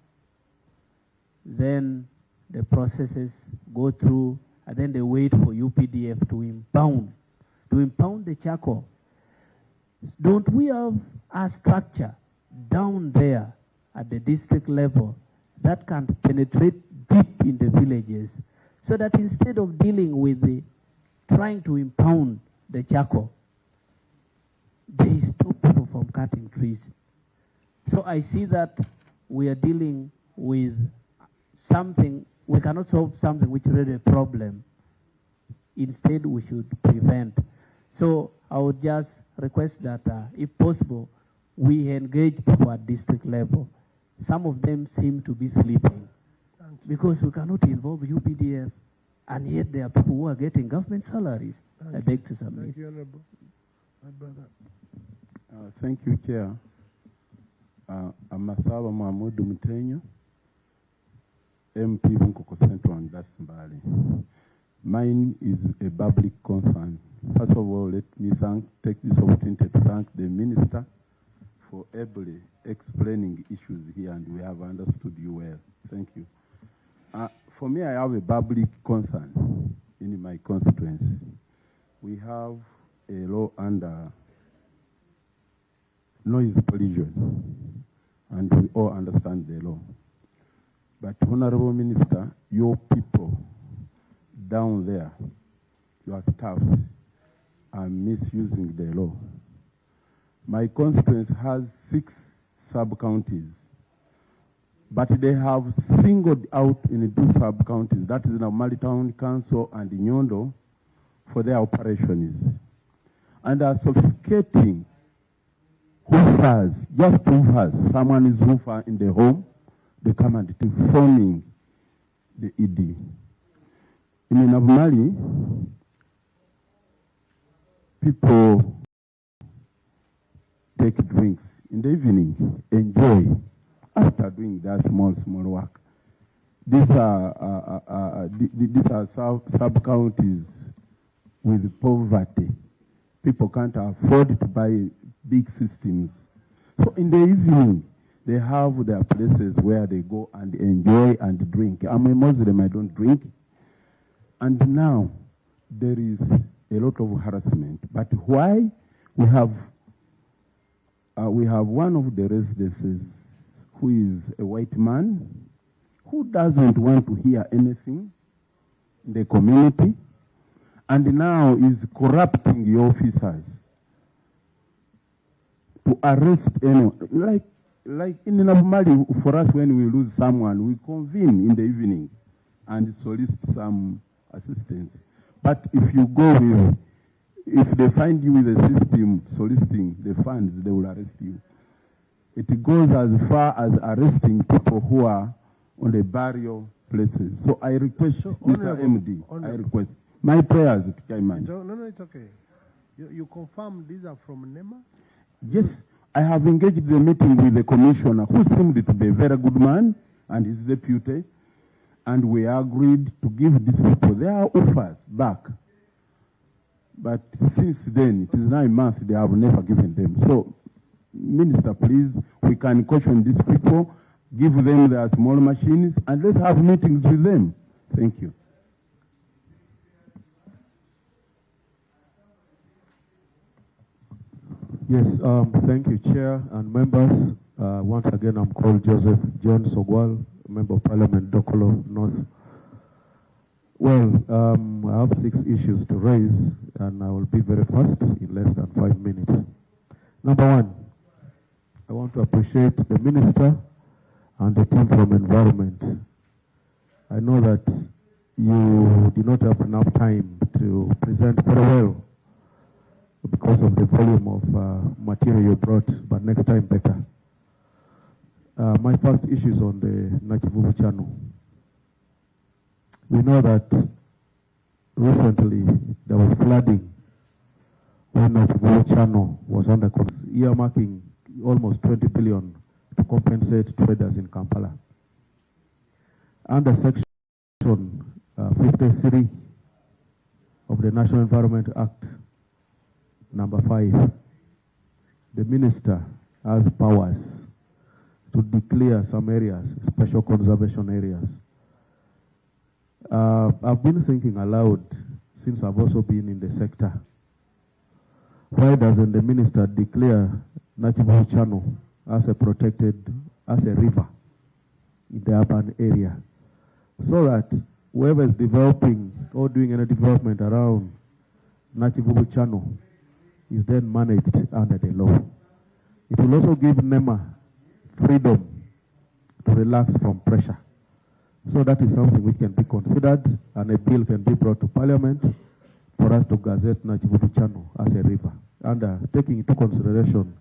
Then the processes go through, and then they wait for UPDF to impound the charcoal. Don't we have a structure down there at the district level that can penetrate deep in the villages, so that instead of dealing with trying to impound the charcoal, they stop people from cutting trees? So I see that we are dealing with something, we cannot solve something which is really a problem. Instead, we should prevent. So I would just request that, if possible, we engage people at district level. Some of them seem to be sleeping because we cannot involve UPDF, and yet there are people who are getting government salaries. I beg to submit. Thank you, Honourable. My brother. Thank you, Chair. Amasaba Mahmoud Mutenyo, MP Bunkoko Central and Dasimbali. Mine is a public concern. First of all, let me take this opportunity to thank the Minister for ably explaining issues here, and we have understood you well. Thank you. For me, I have a public concern in my constituency. We have a law under noise pollution, and we all understand the law. But Honorable Minister, your people down there, your staffs, are misusing the law. My constituency has 6 sub-counties, but they have singled out in 2 sub-counties, that is Namali Town Council and Nyondo, for their operations. And are sophisticating hoofers, just hoofers. Someone is hoofer in the home, they come and informing the ED. In Namali, people take drinks in the evening, enjoy, after doing that small work. These are sub-counties with poverty. People can't afford to buy big systems. So in the evening, they have their places where they go and enjoy and drink. I'm a Muslim, I don't drink. And now, there is a lot of harassment. But why? We have one of the residences who is a white man who doesn't want to hear anything in the community, and now is corrupting the officers to arrest anyone. Like in Namali, for us, when we lose someone, we convene in the evening and solicit some assistance. But if you go with, if they find you with a system soliciting the funds, they will arrest you. It goes as far as arresting people who are on the burial places. So I request, Mr. MD, I request my prayers to Kaiman. No, it's okay. You confirm these are from Nema? Yes, I have engaged the meeting with the commissioner, who seemed to be a very good man, and his deputy, and we agreed to give these people their offers back. But since then, it is 9 months, they have never given them. So, Minister, please, we can caution these people, give them their small machines, and let's have meetings with them. Thank you. Yes, thank you, Chair and members. Once again, I'm called Joseph John Sogwal, Member of Parliament, Dokolo North. Well, I have 6 issues to raise, and I will be very fast in less than 5 minutes. Number 1, I want to appreciate the Minister and the team from Environment. I know that you did not have enough time to present very well because of the volume of material you brought, but next time better. My first issue is on the Nachivubu channel. We know that recently there was flooding when Nachivubu channel was under earmarking almost 20 billion to compensate traders in Kampala. Under Section 53 of the National Environment Act, number 5, the minister has powers to declare some areas, special conservation areas. I've been thinking aloud since I've also been in the sector. Why doesn't the minister declare Nachivubu channel as a protected, as a river in the urban area, so that whoever is developing or doing any development around Nachivubu channel is then managed under the law. It will also give Nema freedom to relax from pressure. So that is something which can be considered, and a bill can be brought to Parliament for us to gazette Nachivubu channel as a river, under taking into consideration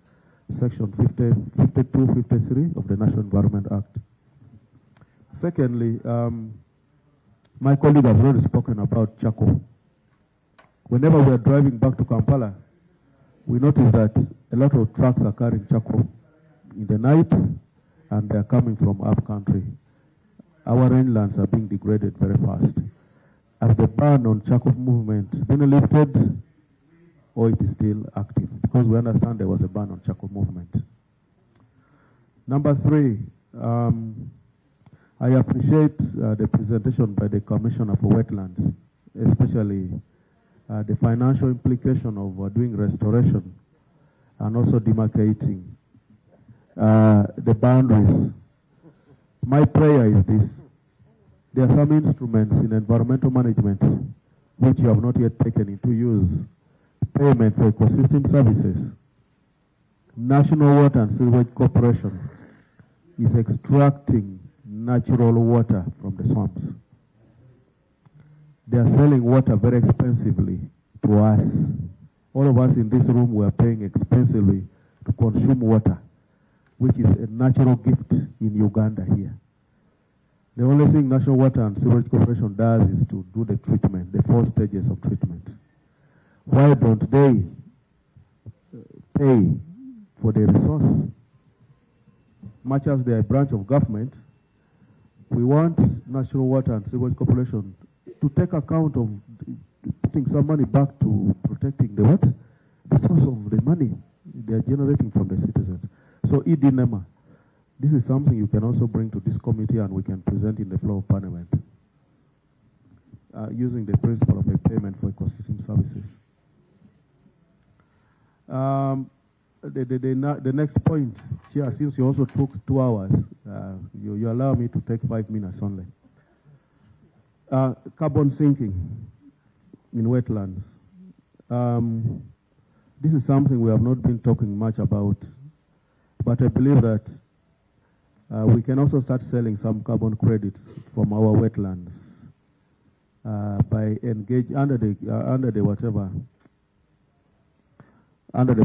Section 52, 53 of the National Environment Act. Secondly, my colleague has already spoken about charcoal. Whenever we are driving back to Kampala, we notice that a lot of trucks are carrying charcoal in the night, and they are coming from up country. Our rangelands are being degraded very fast. Has the ban on charcoal movement been lifted, or it is still active? Because we understand there was a ban on charcoal movement. Number 3, I appreciate the presentation by the Commissioner for Wetlands, especially the financial implication of doing restoration and also demarcating the boundaries. My prayer is this: there are some instruments in environmental management which you have not yet taken into use. Payment for ecosystem services. National Water and Sewage Corporation is extracting natural water from the swamps. They are selling water very expensively to us. All of us in this room, we are paying expensively to consume water, which is a natural gift in Uganda here. The only thing National Water and Sewage Corporation does is to do the treatment, the 4 stages of treatment. Why don't they pay for the resource? Much as they are a branch of government, we want National Water and Sewage Corporation to take account of putting some money back to protecting the what? The source of the money they are generating from the citizens. So Nema, this is something you can also bring to this committee, and we can present in the floor of Parliament, using the principle of a payment for ecosystem services. The next point, Chair, since you also took 2 hours, you allow me to take 5 minutes only. Carbon sinking in wetlands. This is something we have not been talking much about, but I believe that we can also start selling some carbon credits from our wetlands by engaging under the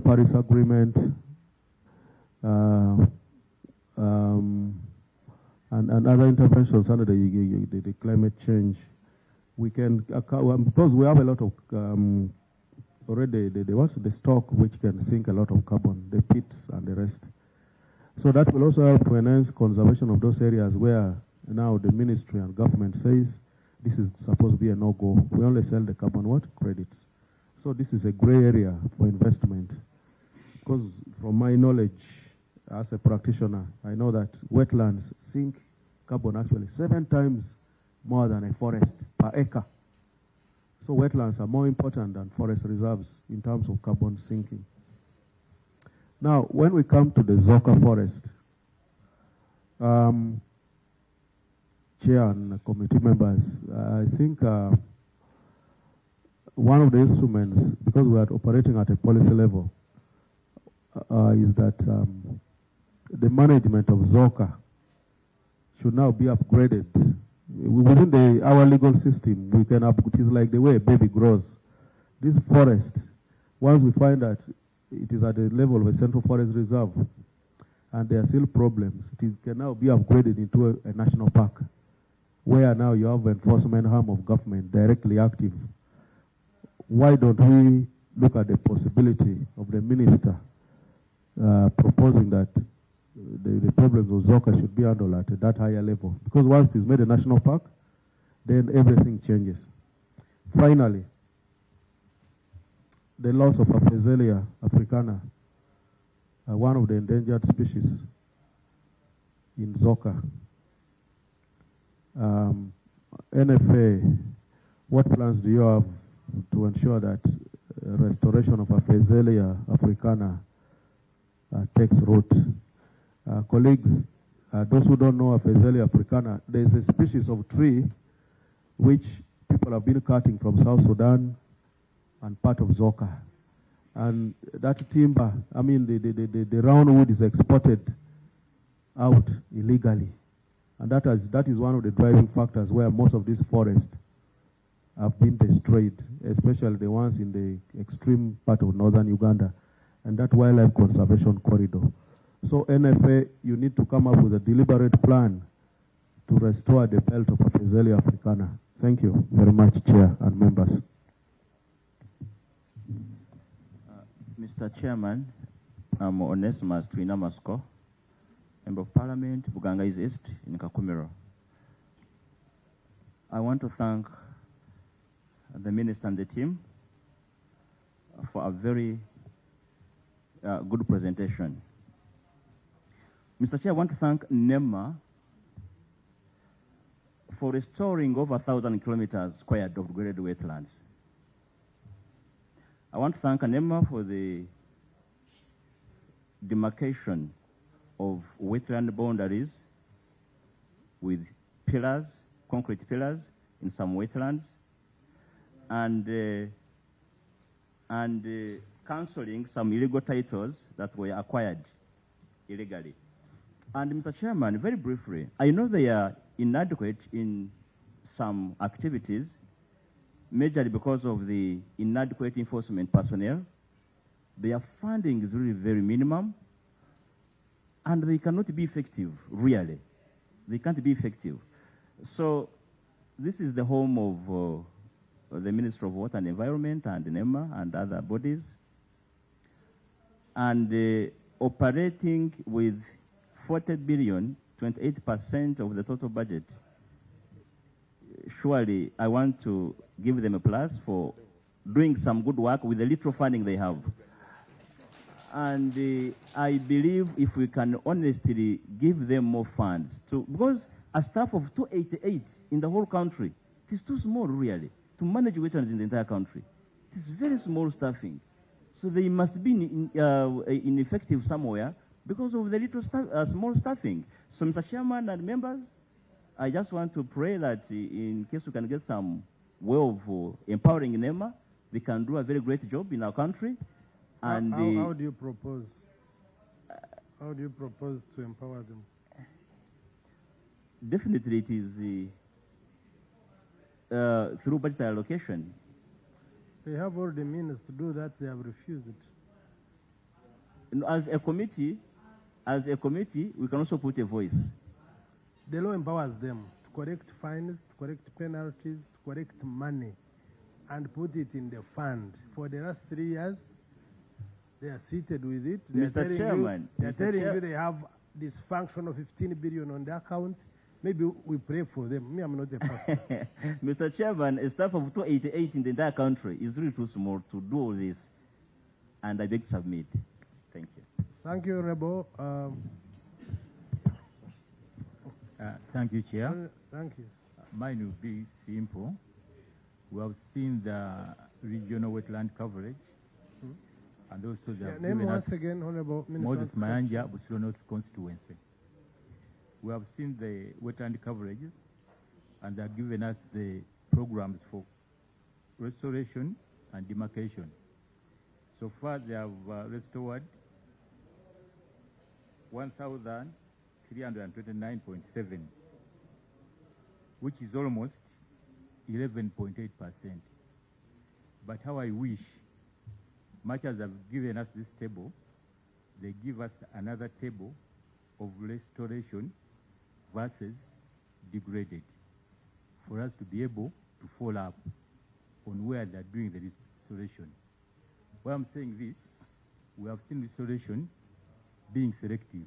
Paris Agreement and other interventions under the climate change. We can, because we have a lot of already the stock which can sink a lot of carbon, the pits and the rest. So that will also help to enhance conservation of those areas where now the ministry and government says this is supposed to be a no-go. We only sell the carbon credits. So this is a gray area for investment. Because from my knowledge as a practitioner, I know that wetlands sink carbon actually 7 times more than a forest per acre. So wetlands are more important than forest reserves in terms of carbon sinking. Now, when we come to the Zoka forest, Chair and committee members, I think one of the instruments, because we are operating at a policy level, is that the management of Zoka should now be upgraded. Within our legal system, we can it is like the way a baby grows. This forest, once we find that it is at the level of a central forest reserve, and there are still problems, it can now be upgraded into a national park, where now you have enforcement arm of government directly active. Why don't we look at the possibility of the minister proposing that the problems of Zoka should be handled at that higher level? Because once it is made a national park, then everything changes. Finally, the loss of Aphezelia africana, one of the endangered species in Zoka. NFA, what plans do you have to ensure that restoration of Aphezelia africana takes root? Colleagues, those who don't know Aphezelia africana, there is a species of tree which people have been cutting from South Sudan and part of Zoka. And that timber, I mean, the round wood is exported out illegally. And that is one of the driving factors where most of these forests have been destroyed, especially the ones in the extreme part of northern Uganda and that wildlife conservation corridor. So NFA, you need to come up with a deliberate plan to restore the belt of Aphezelia africana. Thank you very much, Chair and members. Mr. Chairman, I'm Onesimus Twina Masco, Member of Parliament, Buganga East in Kakumiro. I want to thank the Minister and the team for a very good presentation. Mr. Chair, I want to thank Nema for restoring over 1,000 kilometers squared of graded wetlands. I want to thank Nema for the demarcation of wetland boundaries with pillars, concrete pillars in some wetlands, and cancelling some illegal titles that were acquired illegally. And Mr. Chairman, very briefly, I know they are inadequate in some activities, majorly because of the inadequate enforcement personnel. Their funding is really very minimum, and they cannot be effective, really. They can't be effective. So this is the home of the Ministry of Water and Environment and Nema and other bodies. And operating with 40 billion, 28% of the total budget. Surely I want to give them a plus for doing some good work with the little funding they have. And I believe if we can honestly give them more funds, because a staff of 288 in the whole country, it is too small really to manage wetlands in the entire country. It is very small staffing. So they must be ineffective somewhere because of the little small staffing. So Mr. Chairman and members, I just want to pray that in case we can get some way of empowering Nema, they can do a very great job in our country. And how do you propose? How do you propose to empower them? Definitely, it is through budget allocation. They have all the means to do that. They have refused it. As a committee, we can also put a voice. The law empowers them to correct fines, to correct penalties, to correct money, and put it in the fund. For the last 3 years, they are seated with it. Mr. Chairman, they are telling you they have dysfunction of 15 billion on the account. maybe we pray for them. Me, I'm not a pastor. Mr. Chairman, a staff of 288 in the entire country is really too small to do all this, and I beg to submit. Thank you. Thank you, Honorable. Thank you, Chair. Thank you. Mine will be simple. We have seen the regional wetland coverage, and also the name once again, Honorable Minister. Moses Mayanja, Busiro North constituency. We have seen the wetland coverages, and they have given us the programs for restoration and demarcation. So far, they have restored 1,329.7, which is almost 11.8%. But how I wish, much as they've given us this table, they give us another table of restoration versus degraded, for us to be able to follow up on where they're doing the restoration. Why I'm saying this, we have seen restoration being selective.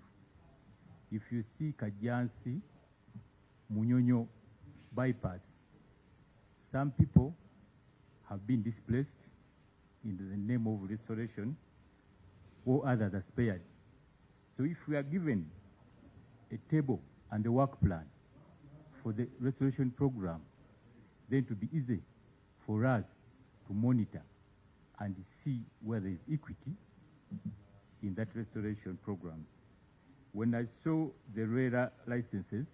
If you see Kajansi, Munyonyo bypass, some people have been displaced in the name of restoration, or others are spared. So if we are given a table and a work plan for the restoration program, then it will be easy for us to monitor and see where there is equity in that restoration programs. When I saw the RERA licenses,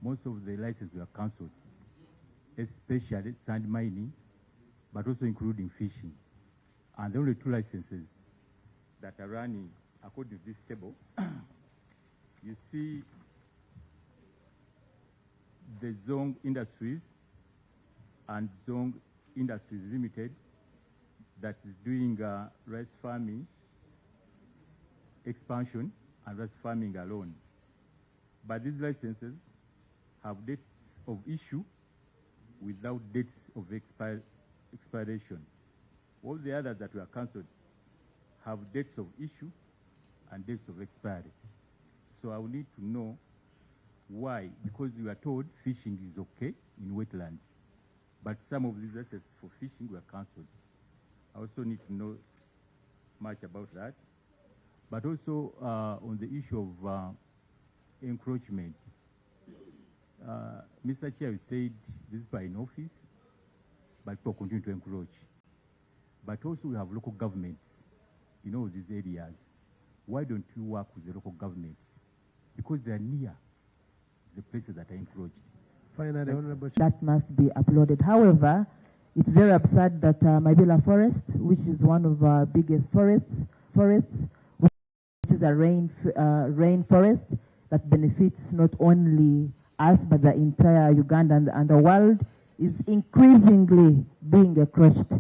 most of the licenses were cancelled, especially sand mining, but also including fishing. And the only 2 licenses that are running according to this table, you see the Zong Industries and Zong Industries Limited that is doing rice farming expansion and rice farming alone. But these licenses have dates of issue without dates of expiration. All the others that were cancelled have dates of issue and dates of expiry. So I will need to know why, because we are told fishing is okay in wetlands, but some of these licenses for fishing were cancelled. I also need to know much about that. But also on the issue of encroachment. Mr. Chair, you said this is by an office, but people continue to encroach. But also we have local governments in all these areas. Why don't you work with the local governments? Because they are near the places that are encroached. Finally, Honorable that must be uploaded. However, it's very absurd that Mabila Forest, which is one of our biggest forests, which is a rainforest that benefits not only us but the entire Uganda and the world, is increasingly being encroached.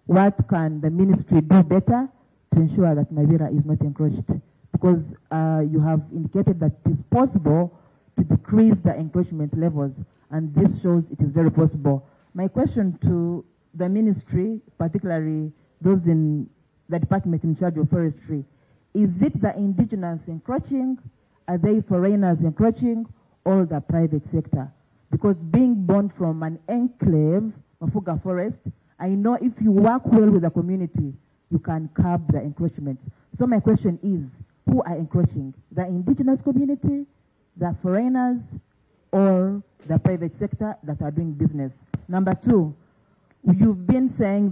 What can the ministry do better to ensure that Mabila is not encroached? Because you have indicated that it is possible to decrease the encroachment levels, and this shows it is very possible. My question to the ministry, particularly those in the department in charge of forestry, is it the indigenous encroaching? Are they foreigners encroaching, or the private sector? Because being born from an enclave, Mafuga Forest, I know if you work well with the community, you can curb the encroachment. So my question is, who are encroaching? The indigenous community, the foreigners, or the private sector that are doing business? Number 2, you've been saying